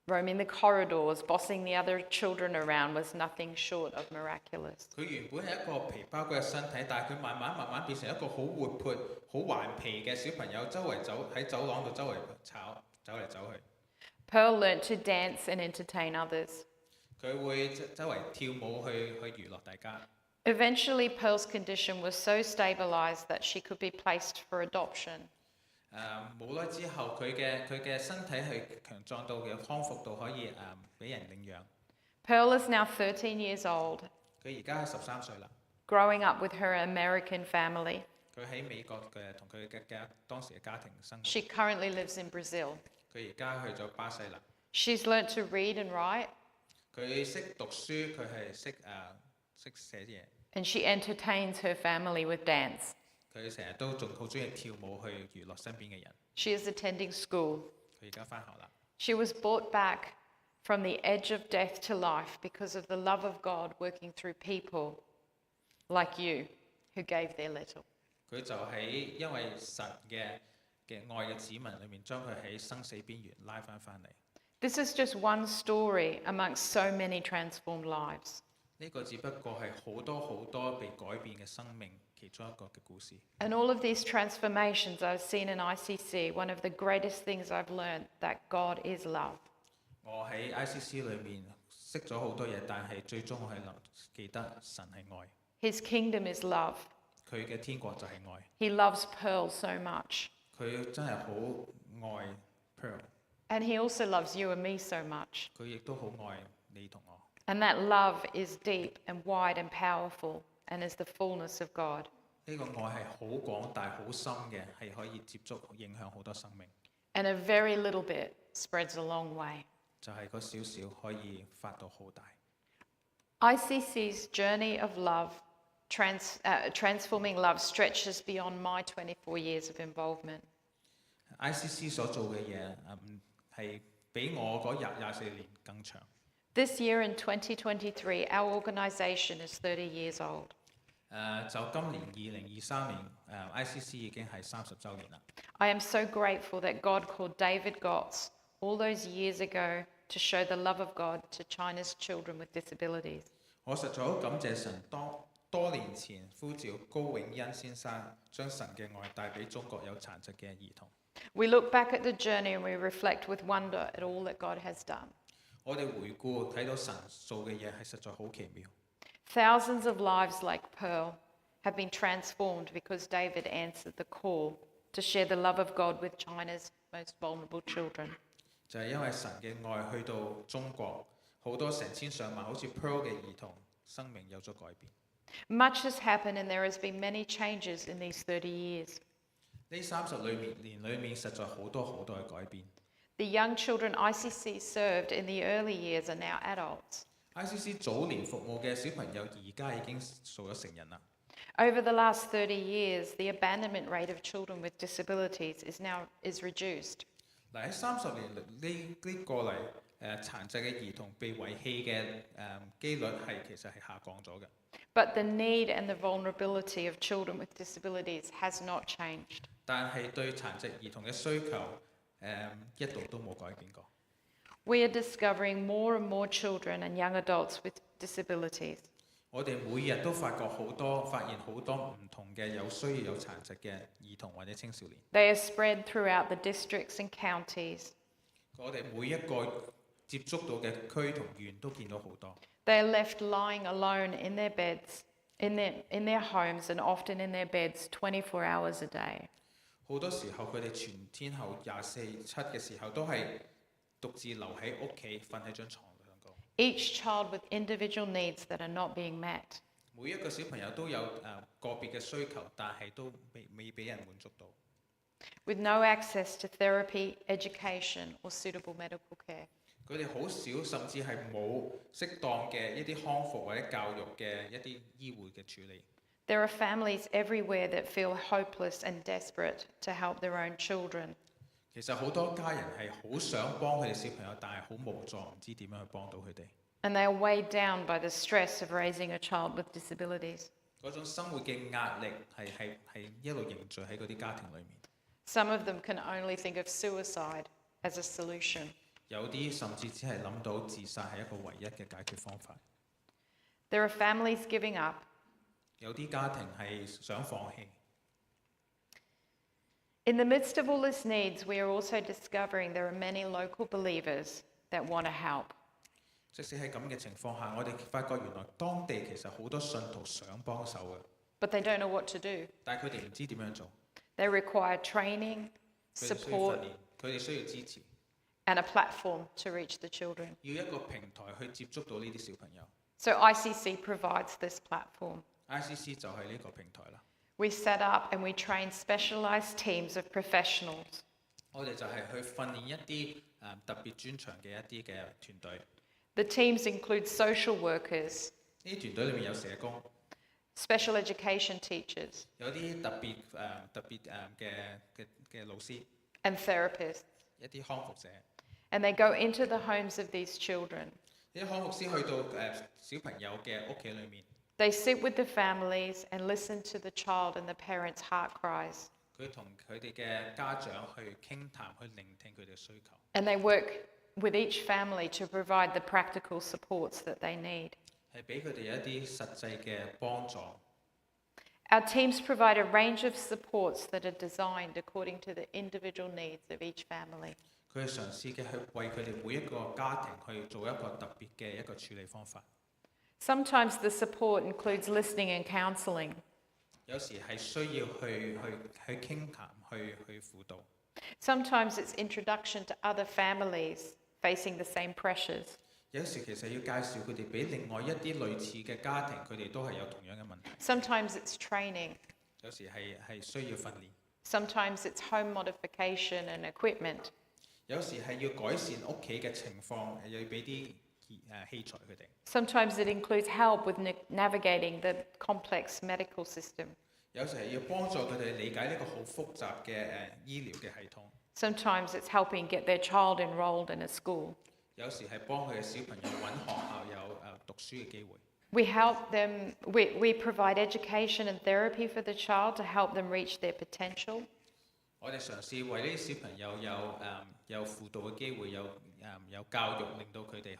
Speaker 4: roaming the corridors, bossing the other children around was nothing short of miraculous.
Speaker 5: 佢原本係一個皮包骨嘅身體，但係佢慢慢變成一個好活潑、好頑皮嘅小朋友，周圍走喺走廊度周圍跑，走嚟走去。
Speaker 4: Pearl learnt to dance and entertain others.
Speaker 5: 佢會周圍跳舞去娛樂大家。
Speaker 4: Eventually, Pearl's condition was so stabilised that she could be placed for adoption.
Speaker 5: 冇耐之後，佢嘅身體係強壯到嘅康復到可以俾人領養。
Speaker 4: Pearl is now 13 years old,
Speaker 5: 佢而家13歲啦。
Speaker 4: growing up with her American family.
Speaker 5: 佢喺美國嘅同佢嘅當時嘅家庭生活。
Speaker 4: She currently lives in Brazil.
Speaker 5: 佢而家去咗巴西啦。
Speaker 4: She's learnt to read and write,
Speaker 5: 佢識讀書，佢係識寫嘢。
Speaker 4: and she entertains her family with dance.
Speaker 5: 佢成日都仲好中意跳舞去娛樂身邊嘅人。
Speaker 4: She is attending school.
Speaker 5: 佢而家返學啦。
Speaker 4: She was brought back from the edge of death to life because of the love of God working through people like you who gave their little.
Speaker 5: 佢就喺因為神嘅愛嘅子民裏面，將佢喺生死邊緣拉返嚟。
Speaker 4: This is just one story amongst so many transformed lives.
Speaker 5: 呢個只不過係好多被改變嘅生命其中一個嘅故事。
Speaker 4: And all of these transformations I've seen in ICC, one of the greatest things I've learned that God is love.
Speaker 5: 我喺 ICC 裏面識咗好多嘢，但係最終我係記得神係愛。
Speaker 4: His kingdom is love.
Speaker 5: 佢嘅天國就係愛。
Speaker 4: He loves Pearl so much.
Speaker 5: 佢真係好愛 Pearl。
Speaker 4: And he also loves you and me so much.
Speaker 5: 佢亦都好愛你同我。
Speaker 4: And that love is deep and wide and powerful and is the fullness of God.
Speaker 5: 呢個愛係好廣大、好深嘅，係可以接觸、影響好多生命。
Speaker 4: And a very little bit spreads a long way.
Speaker 5: 就係嗰少少可以發到好大。
Speaker 4: ICC's journey of love, transforming love, stretches beyond my 24 years of involvement.
Speaker 5: ICC 所做嘅嘢係比我嗰24年更長。
Speaker 4: This year in 2023, our organisation is 30 years old.
Speaker 5: 就今年2023年，ICC 已經係30週年啦。
Speaker 4: I am so grateful that God called David Gotts all those years ago to show the love of God to China's children with disabilities.
Speaker 5: 我實在好感謝神，多年前呼召高永恩先生將神嘅愛帶俾中國有殘疾嘅兒童。
Speaker 4: We look back at the journey and we reflect with wonder at all that God has done.
Speaker 5: 我哋回顧睇到神做嘅嘢係實在好奇妙。
Speaker 4: Thousands of lives like Pearl have been transformed because David answered the call to share the love of God with China's most vulnerable children.
Speaker 5: 就係因為神嘅愛去到中國，好多成千上萬好似 Pearl 嘅兒童生命有咗改變。
Speaker 4: Much has happened and there has been many changes in these 30 years.
Speaker 5: 呢30年裏面實在好多嘅改變。
Speaker 4: The young children ICC served in the early years are now adults.
Speaker 5: ICC 早年服務嘅小朋友而家已經做咗成人啦。
Speaker 4: Over the last 30 years, the abandonment rate of children with disabilities is reduced.
Speaker 5: 嗱喺30年呢過嚟殘疾嘅兒童被遺棄嘅機率其實係下降咗嘅。
Speaker 4: But the need and the vulnerability of children with disabilities has not changed.
Speaker 5: 但係對殘疾兒童嘅需求一度都冇改變過。
Speaker 4: We are discovering more and more children and young adults with disabilities.
Speaker 5: 我哋每日都發現好多唔同嘅有需要有殘疾嘅兒童或者青少年。
Speaker 4: They are spread throughout the districts and counties.
Speaker 5: 我哋每一個接觸到嘅區同縣都見到好多。
Speaker 4: They are left lying alone in their beds, in their homes, and often in their beds 24 hours a day.
Speaker 5: 好多時候佢哋全天候24/7嘅時候都係獨自留喺屋企瞓喺張床上高。
Speaker 4: Each child with individual needs that are not being met.
Speaker 5: 每一個小朋友都有個別嘅需求，但係都未俾人滿足到。
Speaker 4: With no access to therapy, education, or suitable medical care.
Speaker 5: 佢哋好少，甚至係冇適當嘅一啲康復或者教育嘅一啲醫護嘅處理。
Speaker 4: There are families everywhere that feel hopeless and desperate to help their own children.
Speaker 5: 其實好多家人係好想幫佢哋小朋友，但係好無助，唔知點樣去幫到佢哋。
Speaker 4: And they are weighed down by the stress of raising a child with disabilities.
Speaker 5: 嗰種生活嘅壓力係一路凝聚喺嗰啲家庭裏面。
Speaker 4: Some of them can only think of suicide as a solution.
Speaker 5: 有啲甚至只係諗到自殺係一個唯一嘅解決方法。
Speaker 4: There are families giving up.
Speaker 5: 有啲家庭係想放棄。
Speaker 4: In the midst of all these needs, we are also discovering there are many local believers that want to help.
Speaker 5: 即使喺咁嘅情況下，我哋發覺原來當地其實好多信徒想幫手嘅，
Speaker 4: But they don't know what to do.
Speaker 5: 但係佢哋唔知點樣做。
Speaker 4: They require training,
Speaker 5: 佢哋需要訓
Speaker 4: support,
Speaker 5: 練，佢哋需要支持，
Speaker 4: and a platform to reach the children.
Speaker 5: 要一個平台去接觸到呢啲小朋友。
Speaker 4: So ICC provides this platform.
Speaker 5: ICC 就係呢個平台啦。
Speaker 4: We set up and we train specialized teams of professionals.
Speaker 5: 我哋就係去訓練一啲特別專長嘅一啲嘅團隊。
Speaker 4: The teams include social workers,
Speaker 5: 呢啲團隊裏面有社工，
Speaker 4: special education teachers,
Speaker 5: 有啲特別嘅老師，
Speaker 4: and therapists.
Speaker 5: 一啲康復者。
Speaker 4: And they go into the homes of these children.
Speaker 5: 呢啲康復師去到小朋友嘅屋企裏面，
Speaker 4: They sit with the families and listen to the child and the parents' heart cries.
Speaker 5: 佢同佢哋嘅家長去傾談，去聆聽佢哋嘅需求。
Speaker 4: And they work with each family to provide the practical supports that they need.
Speaker 5: 係俾佢哋一啲實際嘅幫助。
Speaker 4: Our teams provide a range of supports that are designed according to the individual needs of each family.
Speaker 5: 佢係嘗試嘅去為佢哋每一個家庭去做一個特別嘅一個處理方法。
Speaker 4: Sometimes the support includes listening and counselling.
Speaker 5: 有時係需要去傾談，去輔導。
Speaker 4: Sometimes it's introduction to other families facing the same pressures.
Speaker 5: 有時其實要介紹佢哋俾另外一啲類似嘅家庭，佢哋都係有同樣嘅問題。
Speaker 4: Sometimes it's training.
Speaker 5: 有時係需要訓練，
Speaker 4: Sometimes it's home modification and equipment.
Speaker 5: 有時係要改善屋企嘅情況，又要俾啲器材佢哋。
Speaker 4: Sometimes it includes help with navigating the complex medical system.
Speaker 5: 有時係要幫助佢哋理解呢個好複雜嘅醫療嘅系統。
Speaker 4: Sometimes it's helping get their child enrolled in a school.
Speaker 5: 有時係幫佢嘅小朋友揾學校有讀書嘅機會。
Speaker 4: We help them, we provide education and therapy for the child to help them reach their potential.
Speaker 5: 我哋嘗試為呢啲小朋友有輔導嘅機會，有教育，令到佢哋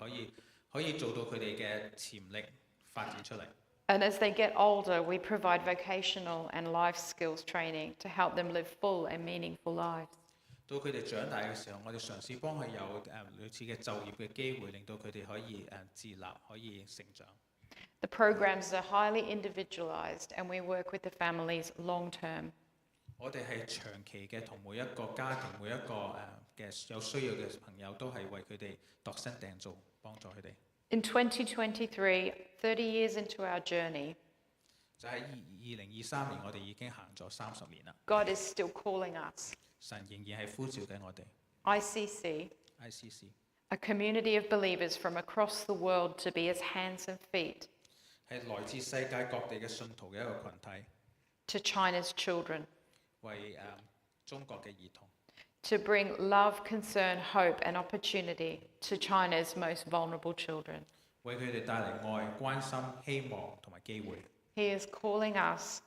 Speaker 5: 可以做到佢哋嘅潛力發展出嚟。
Speaker 4: And as they get older, we provide vocational and life skills training to help them live full and meaningful lives.
Speaker 5: 到佢哋長大嘅時候，我哋嘗試幫佢有類似嘅就業嘅機會，令到佢哋可以自立，可以成長。
Speaker 4: The programs are highly individualized and we work with the families long term.
Speaker 5: 我哋係長期嘅同每一個家庭、每一個嘅有需要嘅朋友，都係為佢哋度身訂造，幫助佢哋。
Speaker 4: In 2023, 30 years into our journey,
Speaker 5: 就喺2023年，我哋已經行咗30年啦。
Speaker 4: God is still calling us.
Speaker 5: 神仍然係呼召緊我哋。
Speaker 4: ICC, a community of believers from across the world to be His hands and feet
Speaker 5: 係來自世界各地嘅信徒嘅一個群體，
Speaker 4: to China's children,
Speaker 5: 為中國嘅兒童，
Speaker 4: to bring love, concern, hope and opportunity to China's most vulnerable children.
Speaker 5: 為佢哋帶嚟愛、關心、希望同埋機會。
Speaker 4: He is calling us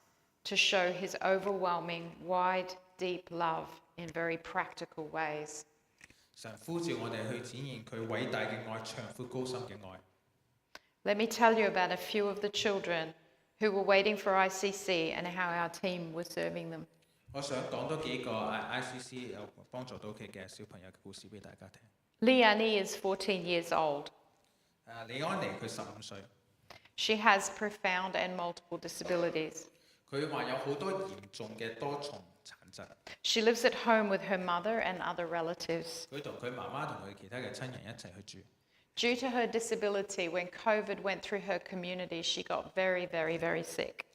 Speaker 4: to show His overwhelming, wide, deep love in very practical ways.
Speaker 5: 神呼召我哋去展現佢偉大嘅愛、長闊高深嘅愛。
Speaker 4: Let me tell you about a few of the children who were waiting for ICC and how our team was serving them.
Speaker 5: 我想講多幾個ICC 有幫助到佢嘅小朋友嘅故事俾大家聽。
Speaker 4: Liani is 14 years old.
Speaker 5: 李安妮佢15歲，
Speaker 4: She has profound and multiple disabilities.
Speaker 5: 佢患有好多嚴重嘅多重殘疾。
Speaker 4: She lives at home with her mother and other relatives.
Speaker 5: 佢同佢媽媽同佢其他嘅親人一齊去住。
Speaker 4: Due to her disability, when COVID went through her community, she got very, very, very sick.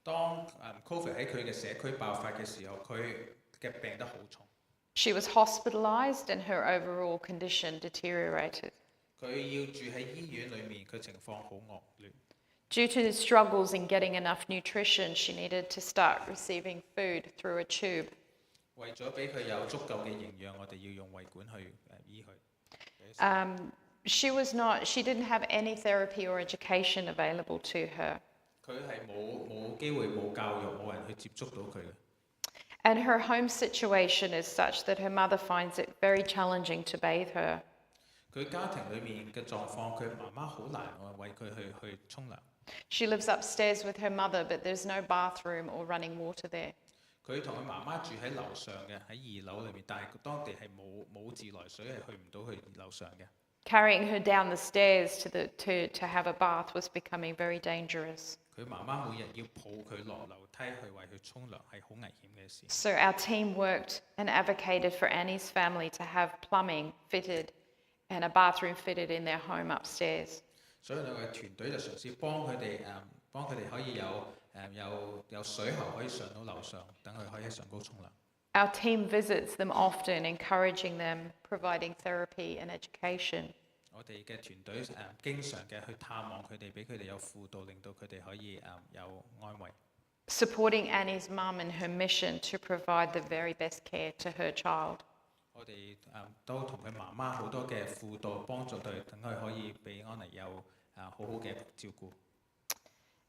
Speaker 5: 當Covid 喺佢嘅社區爆發嘅時候，佢嘅病得好重。
Speaker 4: She was hospitalized and her overall condition deteriorated.
Speaker 5: 佢要住喺醫院裏面，佢情況好惡劣。
Speaker 4: Due to the struggles in getting enough nutrition, she needed to start receiving food through a tube.
Speaker 5: 為咗俾佢有足夠嘅營養，我哋要用胃管去醫佢。
Speaker 4: She didn't have any therapy or education available to her.
Speaker 5: 佢係冇機會、冇教育、冇人去接觸到佢嘅。
Speaker 4: And her home situation is such that her mother finds it very challenging to bathe her.
Speaker 5: 佢家庭裏面嘅狀況，佢媽媽好難為佢去沖涼。
Speaker 4: She lives upstairs with her mother, but there's no bathroom or running water there.
Speaker 5: 佢同佢媽媽住喺樓上嘅，喺2樓裏面，但係當地係冇自來水，係去唔到去樓上嘅。
Speaker 4: Carrying her down the stairs to have a bath was becoming very dangerous.
Speaker 5: 佢媽媽每日要抱佢落樓梯去為佢沖涼，係好危險嘅事。
Speaker 4: So our team worked and advocated for Annie's family to have plumbing fitted and a bathroom fitted in their home upstairs.
Speaker 5: 所以我嘅團隊就嘗試幫佢哋可以有水喉可以上到樓上，等佢可以喺上高沖涼。
Speaker 4: Our team visits them often, encouraging them, providing therapy and education.
Speaker 5: 我哋嘅團隊經常嘅去探望佢哋，俾佢哋有輔導，令到佢哋可以有安慰。
Speaker 4: Supporting Annie's mum in her mission to provide the very best care to her child.
Speaker 5: 我哋都同佢媽媽好多嘅輔導幫助佢，等佢可以俾安妮有好好嘅照顧。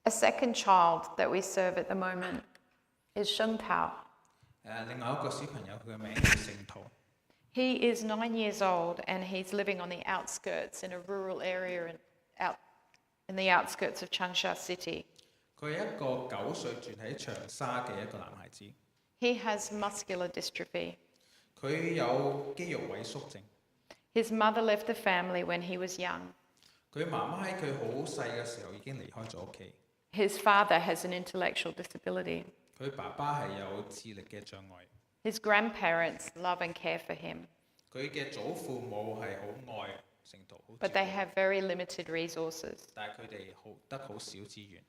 Speaker 4: A second child that we serve at the moment is Sheng Tao.
Speaker 5: 另外一個小朋友，佢嘅名係聖徒。
Speaker 4: He is 9 years old and he's living on the outskirts in a rural area in the outskirts of Changsha City.
Speaker 5: 佢係一個9歲住喺長沙嘅一個男孩子。
Speaker 4: He has muscular dystrophy.
Speaker 5: 佢有肌肉萎縮症。
Speaker 4: His mother left the family when he was young.
Speaker 5: 佢媽媽喺佢好細嘅時候已經離開咗屋企。
Speaker 4: His father has an intellectual disability.
Speaker 5: 佢爸爸係有智力嘅障礙。
Speaker 4: His grandparents love and care for him,
Speaker 5: 佢嘅祖父母係好愛聖徒，好
Speaker 4: but
Speaker 5: 照
Speaker 4: they
Speaker 5: 顧
Speaker 4: have very limited resources.
Speaker 5: 但係佢哋得好少資源。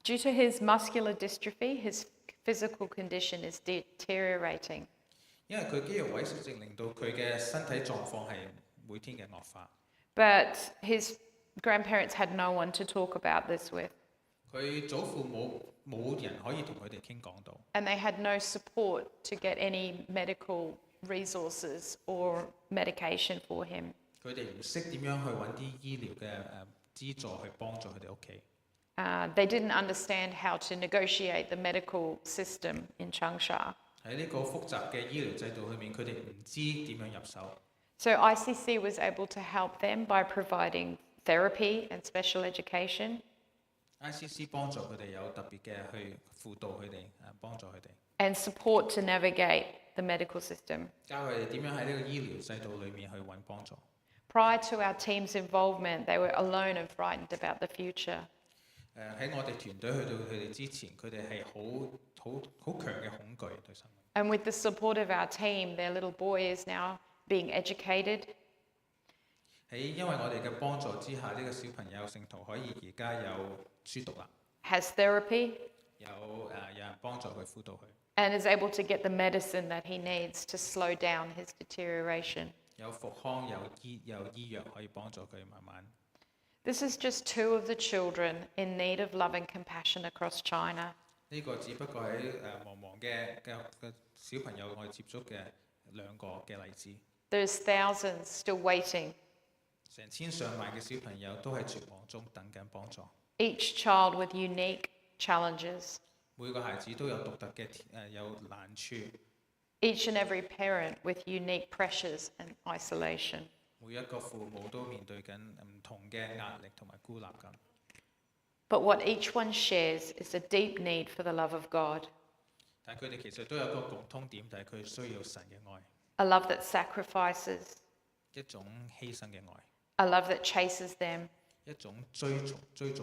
Speaker 4: Due to his muscular dystrophy, his physical condition is deteriorating.
Speaker 5: 因為佢肌肉萎縮症令到佢嘅身體狀況係每天嘅惡化。
Speaker 4: But his grandparents had no one to talk about this with,
Speaker 5: 佢祖父母冇人可以同佢哋傾講到，
Speaker 4: and they had no support to get any medical resources or medication for him.
Speaker 5: 佢哋唔識點樣去揾啲醫療嘅資助去幫助佢哋屋企。
Speaker 4: They didn't understand how to negotiate the medical system in Changsha.
Speaker 5: 喺呢個複雜嘅醫療制度裏面，佢哋唔知點樣入手。
Speaker 4: So ICC was able to help them by providing therapy and special education,
Speaker 5: ICC 幫助佢哋有特別嘅去輔導佢哋，幫助佢哋，
Speaker 4: and support to navigate the medical system,
Speaker 5: 教佢哋點樣喺呢個醫療制度裏面去揾幫助。
Speaker 4: Prior to our team's involvement, they were alone and frightened about the future.
Speaker 5: 喺我哋團隊去到佢哋之前，佢哋係好強嘅恐懼對生命。
Speaker 4: And with the support of our team, their little boy is now being educated.
Speaker 5: 因為我哋嘅幫助之下，呢個小朋友聖徒可以而家有書讀啦，
Speaker 4: Has therapy,
Speaker 5: 有人幫助佢輔導佢，
Speaker 4: and is able to get the medicine that he needs to slow down his deterioration.
Speaker 5: 有復康，有醫藥可以幫助佢慢慢。
Speaker 4: This is just 2 of the children in need of love and compassion across China.
Speaker 5: 呢個只不過喺茫茫嘅小朋友我哋接觸嘅2個嘅例子。
Speaker 4: There's thousands still waiting.
Speaker 5: 成千上萬嘅小朋友都喺絕望中等緊幫助。
Speaker 4: Each child with unique challenges.
Speaker 5: 每個孩子都有獨特嘅有難處。
Speaker 4: Each and every parent with unique pressures and isolation.
Speaker 5: 每一個父母都面對緊唔同嘅壓力同埋孤立感。
Speaker 4: But what each one shares is a deep need for the love of God.
Speaker 5: 但係佢哋其實都有一個共通點，就係佢需要神嘅愛，
Speaker 4: A love that sacrifices.
Speaker 5: 一種犧牲嘅愛，
Speaker 4: A love that chases them.
Speaker 5: 一種追逐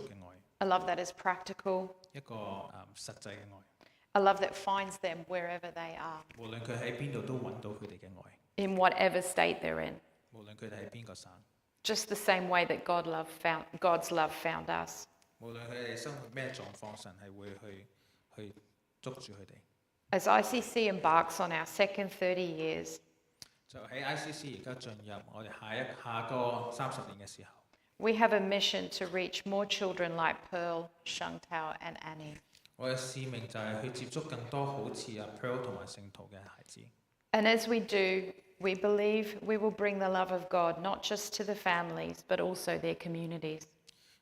Speaker 5: 嘅愛，
Speaker 4: A love that is practical.
Speaker 5: 一個實際嘅愛。
Speaker 4: A love that finds them wherever they are,
Speaker 5: 無論佢喺邊度都揾到佢哋嘅愛，
Speaker 4: in whatever state they're in.
Speaker 5: 無論佢哋喺邊個省，
Speaker 4: Just the same way that God's love found us.
Speaker 5: 無論佢哋生活咩狀況，神係會去捉住佢哋。
Speaker 4: As ICC embarks on our second 30 years,
Speaker 5: 就喺 ICC 而家進入我哋下個30年嘅時候，
Speaker 4: we have a mission to reach more children like Pearl, Shangtao, and Annie.
Speaker 5: 我嘅使命就係去接觸更多好似Pearl 同埋聖徒嘅孩子。
Speaker 4: And as we do, we believe we will bring the love of God not just to the families, but also their communities.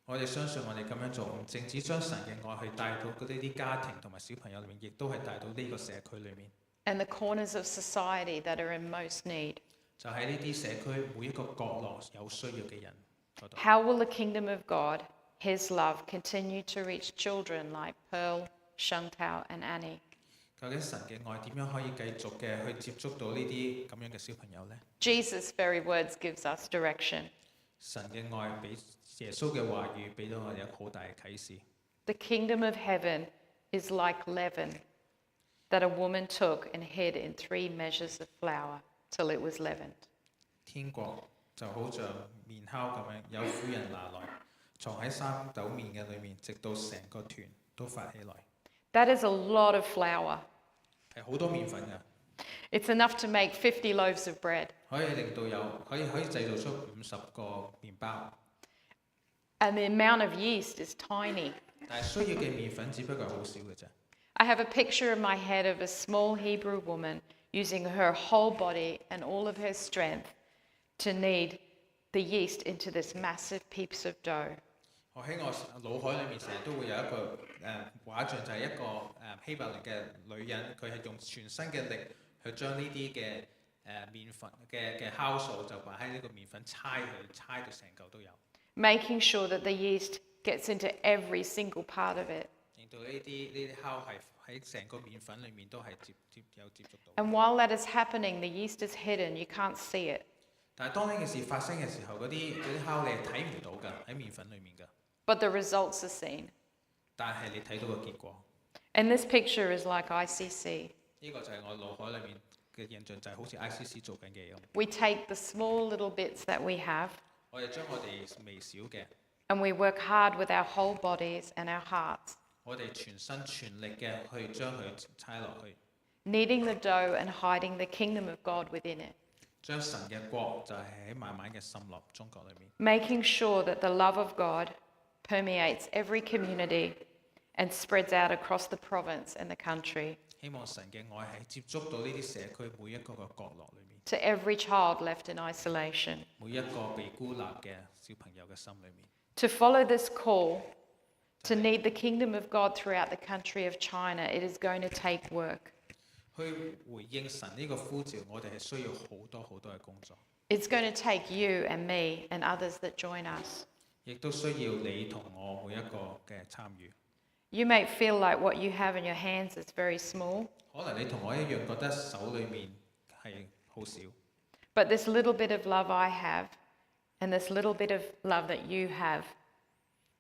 Speaker 5: 我哋相信我哋咁樣做，唔淨止將神嘅愛去帶到呢啲家庭同埋小朋友裏面，亦都係帶到呢個社區裏面。
Speaker 4: And the corners of society that are in most need.
Speaker 5: 就喺呢啲社區每一個角落有需要嘅人嗰度。
Speaker 4: How will the kingdom of God, His love, continue to reach children like Pearl, Shangtao, and Annie?
Speaker 5: 究竟神嘅愛點樣可以繼續嘅去接觸到呢啲咁樣嘅小朋友呢？
Speaker 4: Jesus' very words gives us direction.
Speaker 5: 神嘅愛俾耶穌嘅話語俾到我哋有好大嘅啟示。
Speaker 4: The kingdom of heaven is like leaven that a woman took and hid in 3 measures of flour till it was leavened.
Speaker 5: 天國就好像麵酵咁樣，有婦人拿來藏喺3斗麵嘅裏面，直到成個團都發起來。
Speaker 4: That is a lot of flour.
Speaker 5: 係好多麵粉㗎，
Speaker 4: It's enough to make 50 loaves of bread.
Speaker 5: 可以令到可以製造出50個麵包，
Speaker 4: And the amount of yeast is tiny.
Speaker 5: 但係需要嘅麵粉只不過係好少嘅啫。
Speaker 4: I have a picture in my head of a small Hebrew woman using her whole body and all of her strength to knead the yeast into this massive piece of dough.
Speaker 5: 我喺我腦海裏面成日都會有一個畫像，就係一個希伯來嘅女人，佢係用全身嘅力去將呢啲嘅麵粉嘅酵素就擺喺呢個麵粉猜到成嚿都有，
Speaker 4: Making sure that the yeast gets into every single part of it.
Speaker 5: 令到呢啲酵係喺成個麵粉裏面都係有接觸到。
Speaker 4: And while that is happening, the yeast is hidden, you can't see it.
Speaker 5: 但係當呢件事發生嘅時候，嗰啲酵你係睇唔到㗎，喺麵粉裏面㗎。
Speaker 4: But the results are seen.
Speaker 5: 但係你睇到個結果。
Speaker 4: And this picture is like ICC.
Speaker 5: 呢個就係我腦海裏面嘅印象，就係好似 ICC 做緊嘅嘢咁。
Speaker 4: We take the small little bits that we have
Speaker 5: 我哋將我哋微小嘅，
Speaker 4: and we work hard with our whole bodies and our hearts,
Speaker 5: 我哋全身全力嘅去將佢猜落去，
Speaker 4: kneading the dough and hiding the kingdom of God within it,
Speaker 5: 將神嘅國就係喺慢慢嘅滲落中國裏面，
Speaker 4: making sure that the love of God permeates every community and spreads out across the province and the country,
Speaker 5: 希望神嘅愛係接觸到呢啲社區每一個嘅角落裏面，
Speaker 4: to every child left in isolation.
Speaker 5: 每一個被孤立嘅小朋友嘅心裏面。
Speaker 4: To follow this call to knead the kingdom of God throughout the country of China, it is going to take work.
Speaker 5: 去回應神呢個呼召，我哋係需要好多嘅工作，
Speaker 4: It's going to take you and me and others that join us.
Speaker 5: 亦都需要你同我每一個嘅參與。
Speaker 4: You may feel like what you have in your hands is very small,
Speaker 5: 可能你同我一樣覺得手裏面係好少，
Speaker 4: but this little bit of love I have And this little bit of love that you have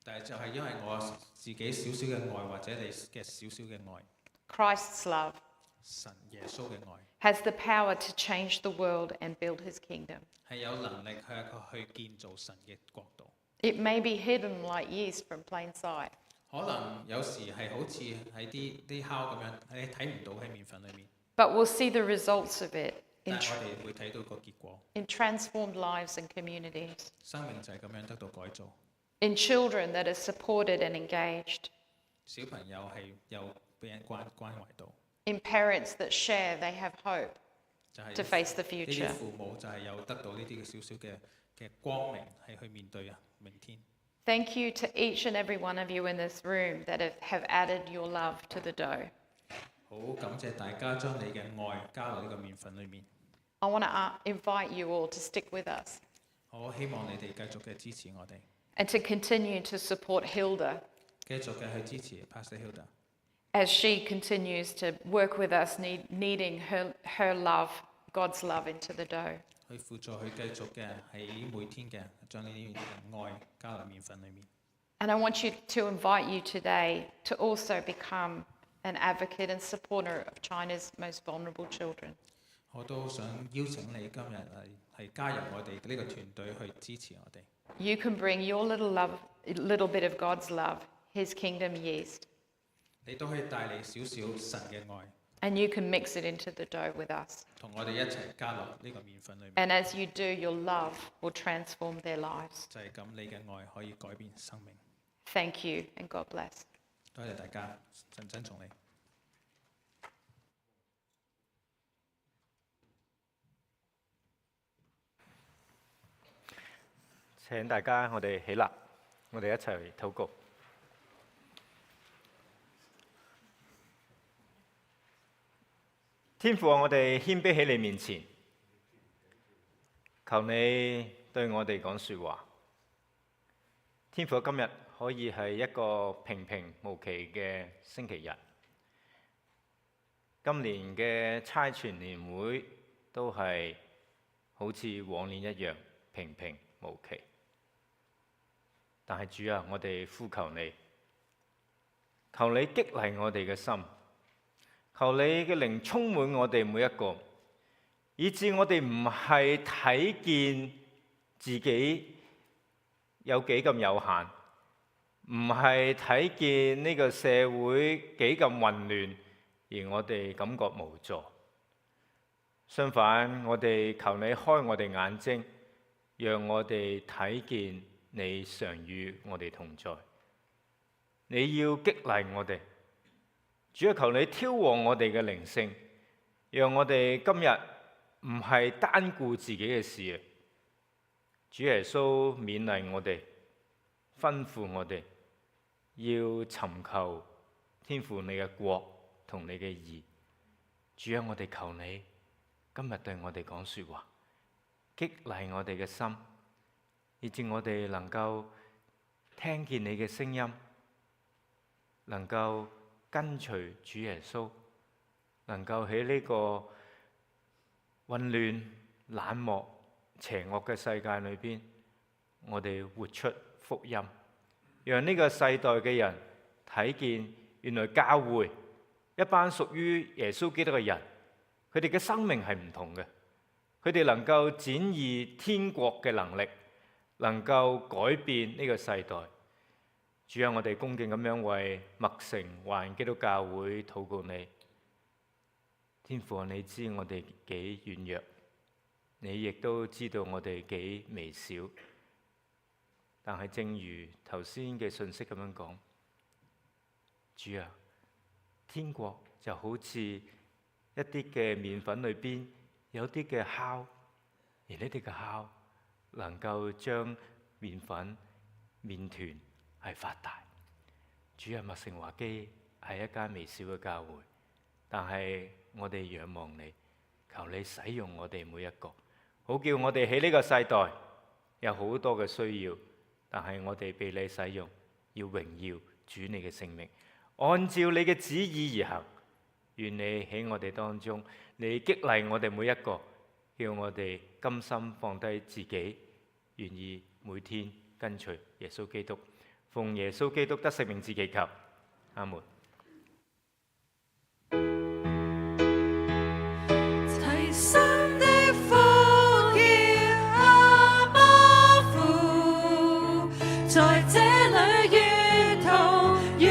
Speaker 5: 但係就係因為我自己少少嘅愛，或者你嘅少少嘅愛，
Speaker 4: Christ's love
Speaker 5: 神耶穌嘅愛
Speaker 4: has the power to change the world and build his kingdom.
Speaker 5: 係有能力去建造神嘅國度。
Speaker 4: It may be hidden like yeast from plain sight,
Speaker 5: 可能有時係好似喺啲烤咁樣，你睇唔到喺麵粉裏面，
Speaker 4: but we'll see the results of it
Speaker 5: 但
Speaker 4: in,
Speaker 5: 係我哋會睇到個結果。
Speaker 4: in transformed lives and communities,
Speaker 5: 生命就係咁樣得到改造，
Speaker 4: in children that are supported and engaged,
Speaker 5: 小朋友係有俾人關懷到，
Speaker 4: in parents that share they have hope
Speaker 5: 就係
Speaker 4: to face the
Speaker 5: 呢
Speaker 4: future.
Speaker 5: 啲父母就係有得到呢啲嘅少少嘅光明，係去面對明天。
Speaker 4: Thank you to each and every one of you in this room that have added your love to the dough.
Speaker 5: 好感謝大家將你嘅愛加落呢個麵粉裏面。
Speaker 4: I want to invite you all to stick with us
Speaker 5: 我希望你哋繼續嘅支持我哋，
Speaker 4: and to continue to support Hilda
Speaker 5: 繼續嘅去支持 Pastor Hilda，
Speaker 4: as she continues to work with us, needing her love, God's love into the dough.
Speaker 5: 去輔助佢繼續嘅喺每天嘅將呢啲愛加落麵粉裏面。
Speaker 4: And I want you to invite you today to also become an advocate and supporter of China's most vulnerable children.
Speaker 5: 我都想邀請你今日係加入我哋呢個團隊去支持我哋。
Speaker 4: You can bring your little bit of God's love, His kingdom yeast,
Speaker 5: 你都可以帶嚟少少神嘅愛，
Speaker 4: and you can mix it into the dough with us.
Speaker 5: 同我哋一齊加落呢個麵粉裏面。
Speaker 4: And as you do, your love will transform their lives.
Speaker 5: 就係咁，你嘅愛可以改變生命。
Speaker 4: Thank you and God bless.
Speaker 5: 多謝大家，神珍重你。
Speaker 1: 請大家我哋起立，我哋一齊禱告。天父啊，我哋謙卑喺你面前，求你對我哋講說話。天父啊，今日可以係一個平平無奇嘅星期日。今年嘅差傳年會都係好似往年一樣平平無奇。但係主啊，我哋呼求你，求你激勵我哋嘅心，求你嘅靈充滿我哋每一個，以致我哋唔係睇見自己有幾咁有限，唔係睇見呢個社會幾咁混亂，而我哋感覺無助。相反，我哋求你開我哋眼睛，讓我哋睇見你常與我哋同在。你要激勵我哋，主啊，求你挑旺我哋嘅靈性，讓我哋今日唔係單顧自己嘅事啊！主耶穌勉勵我哋，吩咐我哋要尋求天父你嘅國同你嘅義。主啊，我哋求你今日對我哋講說話，激勵我哋嘅心，以致我哋能夠聽見你嘅聲音，能夠跟隨主耶穌，能夠喺呢個混亂、冷漠、邪惡嘅世界裏邊，我哋活出福音，讓呢個世代嘅人睇見原來教會一班屬於耶穌基督嘅人，佢哋嘅生命係唔同嘅，佢哋能夠展現天國嘅能力，能夠改變呢個世代。主啊，我哋恭敬咁樣為麥城華人基督教會禱告你。天父啊，你知我哋幾軟弱，你亦都知道我哋幾微小。但係正如頭先嘅信息咁樣講，主啊，天國就好似一啲嘅麵粉裏邊有啲嘅酵，而呢啲嘅酵能夠將麵粉、麵團係發大。主啊，麥城華基係一間微小嘅教會，但係我哋仰望你，求你使用我哋每一個，好叫我哋喺呢個世代有好多嘅需要，但係我哋被你使用，要榮耀主你嘅聖名，按照你嘅旨意而行。願你喺我哋當中，你激勵我哋每一個，叫我哋甘心放低自己，願意每天跟隨耶穌基督，奉耶穌基督得勝名字祈求，阿門。
Speaker 3: 齊心的呼叫阿爸父，在這裏沿途遇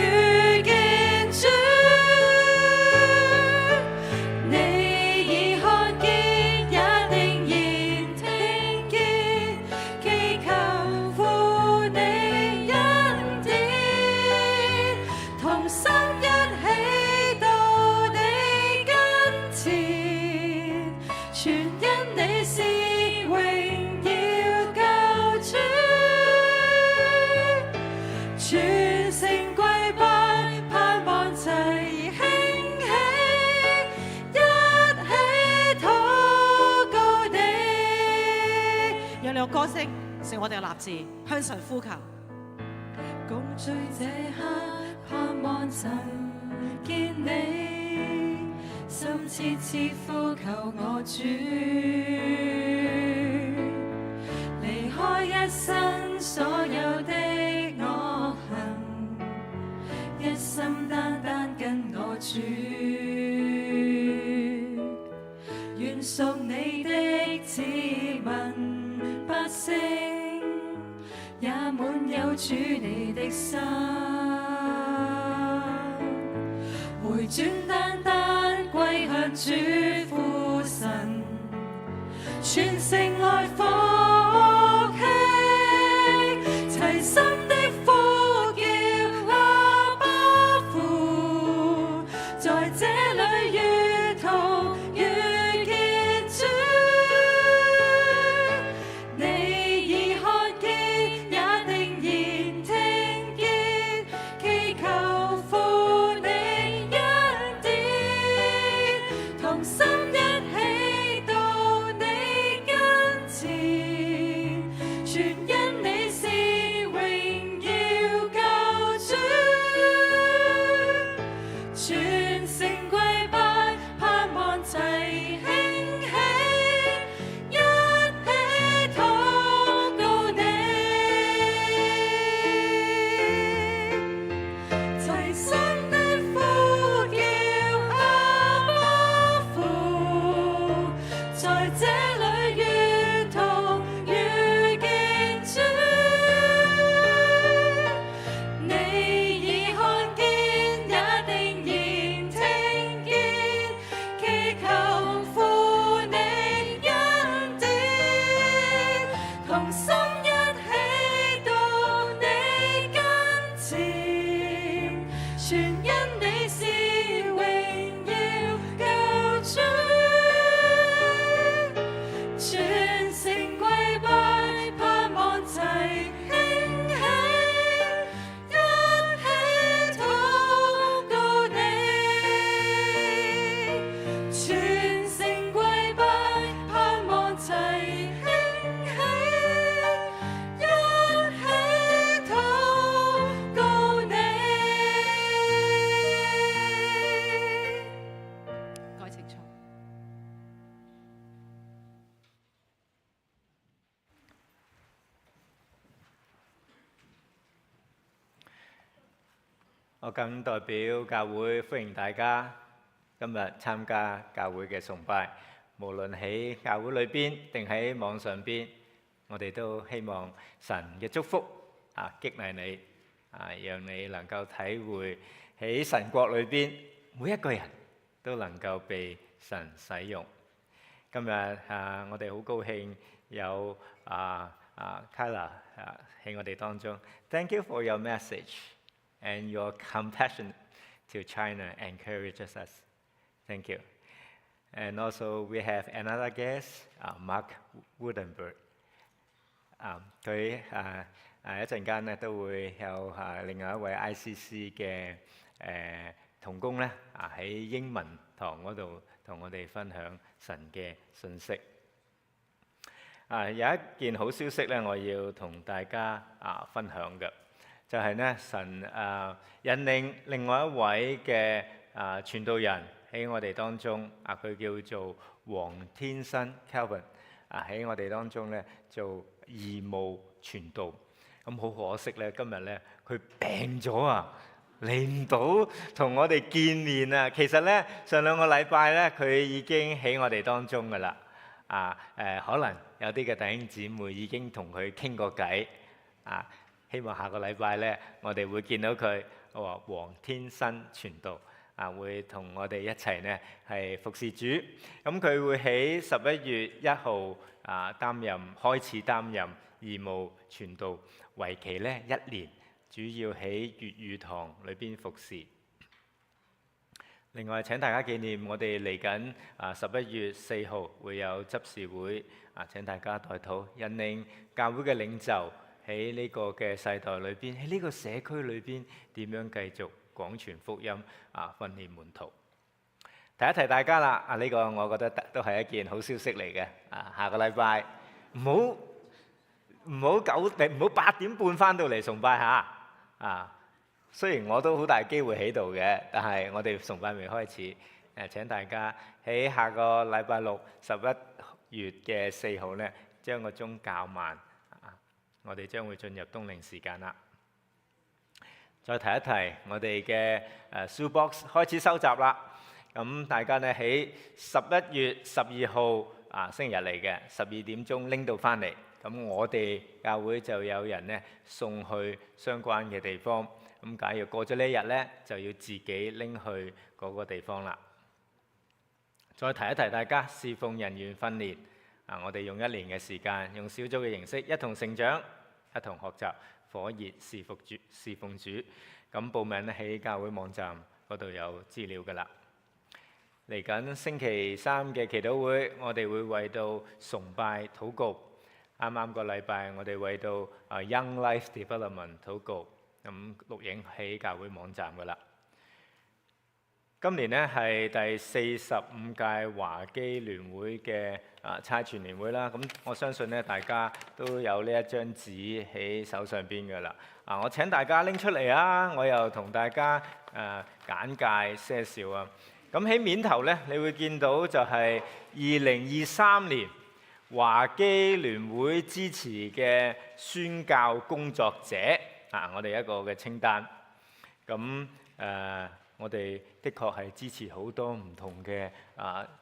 Speaker 3: 見主，你已看見，也定然聽見，祈求父你恩典，同心一起到你跟前，全因你是榮耀救主，全城跪拜，盼望齊興起，一起禱告你。
Speaker 2: 讓你個歌聲成我哋嘅立志，向神呼求。
Speaker 3: 共聚這刻，盼望曾見你，心切切呼求我主，離開一生所有的惡行，一心單單跟我主，願屬你的子民百姓，也滿有主你的心，回轉單單歸向主父神，全城來復興，齊心的呼叫阿爸父，在這裏沿途遇見主，你已看見，也定然聽見，祈求父你恩典，同心一起到你跟前，全因你是榮耀救主，全城跪拜，盼望齊興起，一起禱告你，齊心的呼叫阿爸父，在這裏沿途遇見主，你已看見，也定然聽見，祈求父你恩典，同心一起到你跟前，全因你是榮耀救主，全城跪拜，盼望齊興起，一起禱告你，全城跪拜，盼望齊興起，一起禱告你。
Speaker 2: 各位請坐。
Speaker 1: 我謹代表教會歡迎大家今日參加教會嘅崇拜，無論喺教會裏邊定喺網上邊，我哋都希望神嘅祝福激勵你讓你能夠體會喺神國裏邊每一個人都能夠被神使用。今日我哋好高興有Kyla 喺我哋當中。Thank you for your message and your compassion to China encourages us. Thank you. And also we have another guest, Mark Woodenberg. 佢一陣間咧都會有另外一位 ICC 嘅同工咧喺英文堂嗰度同我哋分享神嘅信息。有一件好消息咧，我要同大家分享嘅，就係咧神引領另外一位嘅傳道人喺我哋當中，佢叫做黃天新 Kelvin 喺我哋當中咧做義務傳道。咁好可惜咧，今日咧佢病咗啊，嚟唔到同我哋見面啊。其實咧上2個禮拜咧，佢已經喺我哋當中噶啦。可能有啲嘅弟兄姊妹已經同佢傾過偈。希望下個禮拜咧，我哋會見到佢。黃天新傳道會同我哋一齊呢係服侍主。咁佢會喺11月1號開始擔任義務傳道，為期呢1年，主要喺粵語堂裏邊服侍。另外請大家紀念，我哋嚟緊11月4號會有執事會，請大家代禱，引領教會嘅領袖喺呢個嘅世代裏邊，喺呢個社區裏邊點樣繼續廣傳福音，訓練門徒。提一提大家啦，呢個我覺得都係一件好消息嚟嘅。下個禮拜唔好8點半翻到嚟崇拜嚇。雖然我都好大機會喺度嘅，但係我哋崇拜未開始。請大家喺下個禮拜六11月嘅4號呢，將個鐘較慢。我哋將會進入冬令時間啦。再提一提，我哋嘅shoebox 開始收集啦。咁大家呢喺11月12號星期日嚟嘅12點鐘拎到翻嚟。咁我哋教會就有人呢送去相關嘅地方。咁假如過咗呢一日呢，就要自己拎去嗰個地方啦。再提一提大家，侍奉人員訓練。我哋用1年嘅時間，用小組嘅形式，一同成長，一同學習，火熱侍奉主。咁報名咧喺教會網站嗰度有資料㗎啦。嚟緊星期3嘅祈禱會，我哋會為到崇拜禱告。啱個禮拜，我哋為到Young Life Development 禱告。咁錄影喺教會網站㗎啦。今年呢係第45屆華基聯會嘅差傳年會啦。咁我相信呢，大家都有呢一張紙喺手上邊㗎啦。我請大家拎出嚟啊！我又同大家簡介些少啊。咁喺面頭呢，你會見到就係2023年華基聯會支持嘅宣教工作者我哋一個嘅清單。咁我哋的確係支持好多唔同嘅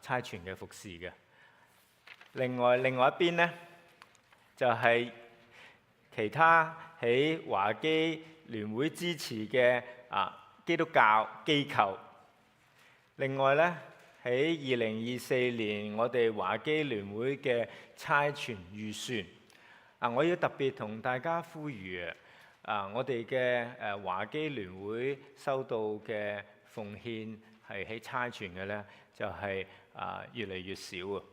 Speaker 1: 差傳嘅服侍嘅。另外一邊呢，就係其他喺華基聯會支持嘅基督教機構。另外呢，喺2024年我哋華基聯會嘅差傳預算。我要特別同大家呼籲我哋嘅華基聯會收到嘅奉獻係喺差傳嘅呢，就係越嚟越少啊。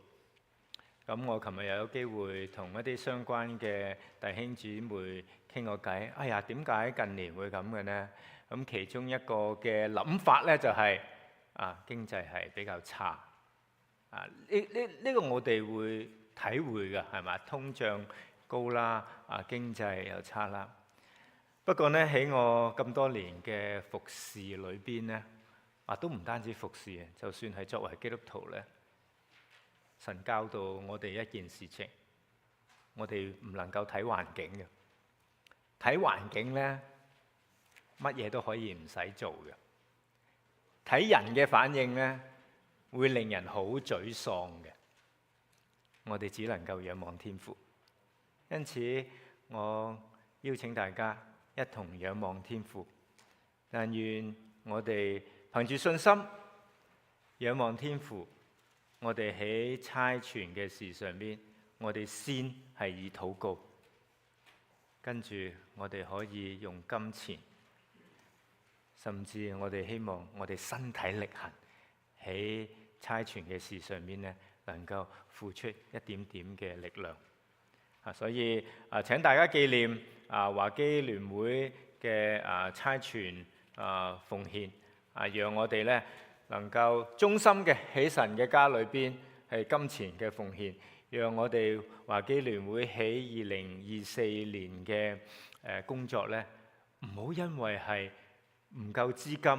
Speaker 1: 咁我琴日又有機會同一啲相關嘅弟兄姊妹傾過偈。哎呀，點解近年會咁嘅呢？咁其中一個嘅諗法呢，就係經濟係比較差。呢個我哋會體會㗎，係咪？通脹高啦，經濟又差啦。不過呢，喺我咁多年嘅服侍裏邊呢，都唔單止服侍嘅，就算係作為基督徒呢，神教導我哋一件事情，我哋唔能夠睇環境嘅。睇環境呢，乜嘢都可以唔使做嘅。睇人嘅反應呢，會令人好沮喪嘅。我哋只能夠仰望天父。因此，我邀請大家一同仰望天父，但願我哋憑住信心仰望天父。我哋喺差傳嘅事上邊，我哋先係以禱告，跟住我哋可以用金錢，甚至我哋希望我哋身體力行喺差傳嘅事上邊呢，能夠付出一點點嘅力量。所以請大家紀念華基聯會嘅差傳奉獻，讓我哋呢能夠忠心嘅喺神嘅家裏邊係金錢嘅奉獻，讓我哋華基聯會喺2024年嘅工作呢，唔好因為係唔夠資金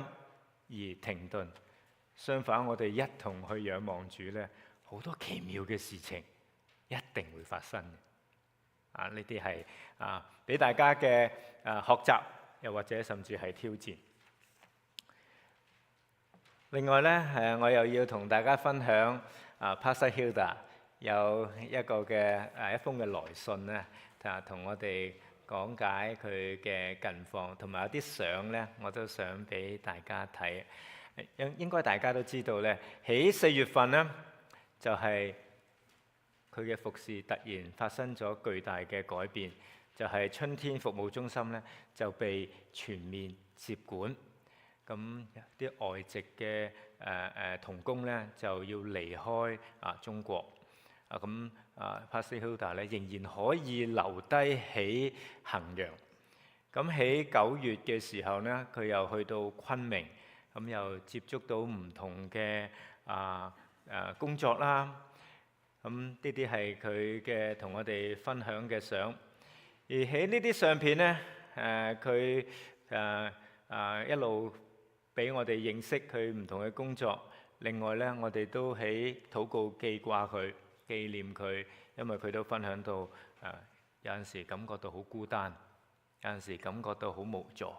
Speaker 1: 而停頓。相反，我哋一同去仰望主呢，好多奇妙嘅事情一定會發生嘅。呢啲係俾大家嘅學習，又或者甚至係挑戰。另外咧，我又要同大家分享Pastor Hilda 有一個嘅一封嘅來信咧，同我哋講解佢嘅近況，同埋有啲相咧，我都想俾大家睇。應該大家都知道咧，喺4月份咧，就係佢嘅服侍突然發生咗巨大嘅改變，就係春天服務中心咧就被全面接管。咁啲外籍嘅同工咧就要離開中國。Pastor Hilda 咧仍然可以留低喺衡陽。咁喺9月嘅時候咧，佢又去到昆明，咁又接觸到唔同嘅工作啦。咁呢啲係佢嘅同我哋分享嘅相。而喺呢啲相片咧，佢一路俾我哋認識佢唔同嘅工作。另外咧，我哋都喺禱告記掛佢，紀念佢，因為佢都分享到有陣時感覺到好孤單，有陣時感覺到好無助。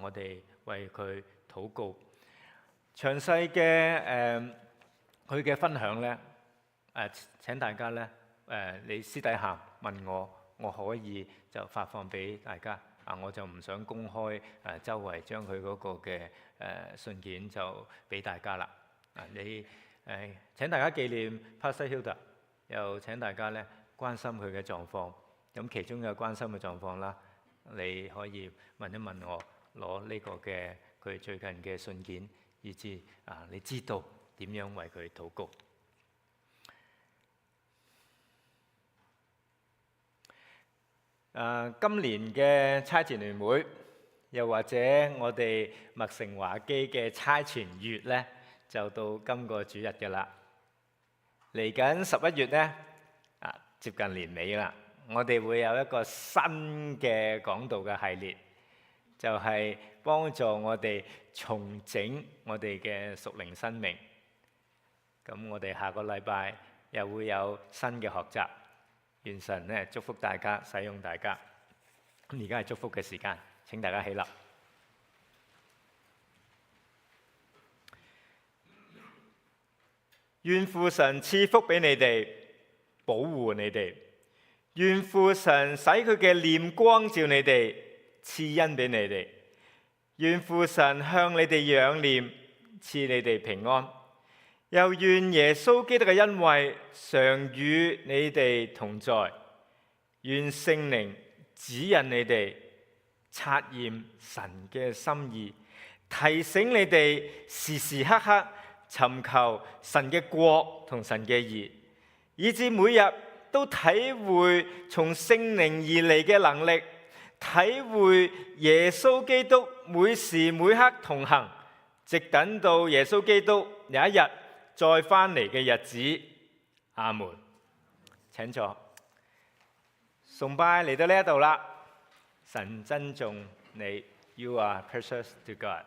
Speaker 1: 我哋為佢禱告。詳細嘅佢嘅分享咧，請大家咧你私底下問我，我可以就發放俾大家。我就唔想公開周圍將佢嗰個嘅信件就俾大家啦。你請大家紀念 Pastor Hilda， 又請大家咧關心佢嘅狀況。咁其中有關心嘅狀況啦，你可以問一問我，攞呢個嘅佢最近嘅信件，以至你知道點樣為佢禱告。今年嘅差傳聯會，又或者我哋麥城華基嘅差傳月咧，就到今個主日嘅啦。嚟緊11月咧，接近年尾啦，我哋會有一個新嘅講道嘅系列，就係幫助我哋重整我哋嘅屬靈生命。咁我哋下個禮拜又會有新嘅學習。願神咧祝福大家，使用大家。咁而家係祝福嘅時間，請大家起立。願父神賜福俾你哋，保護你哋。願父神使佢嘅臉光照你哋，賜恩俾你哋。願父神向你哋仰臉，賜你哋平安。又願耶穌基督嘅恩惠常與你哋同在，願聖靈指引你哋，察驗神嘅心意，提醒你哋時時刻刻尋求神嘅國同神嘅義，以致每日都體會從聖靈而嚟嘅能力，體會耶穌基督每時每刻同行，直等到耶穌基督有一日再返嚟嘅日子。阿門。請坐。崇拜嚟到呢一度啦。神珍重你 ，You are precious to God。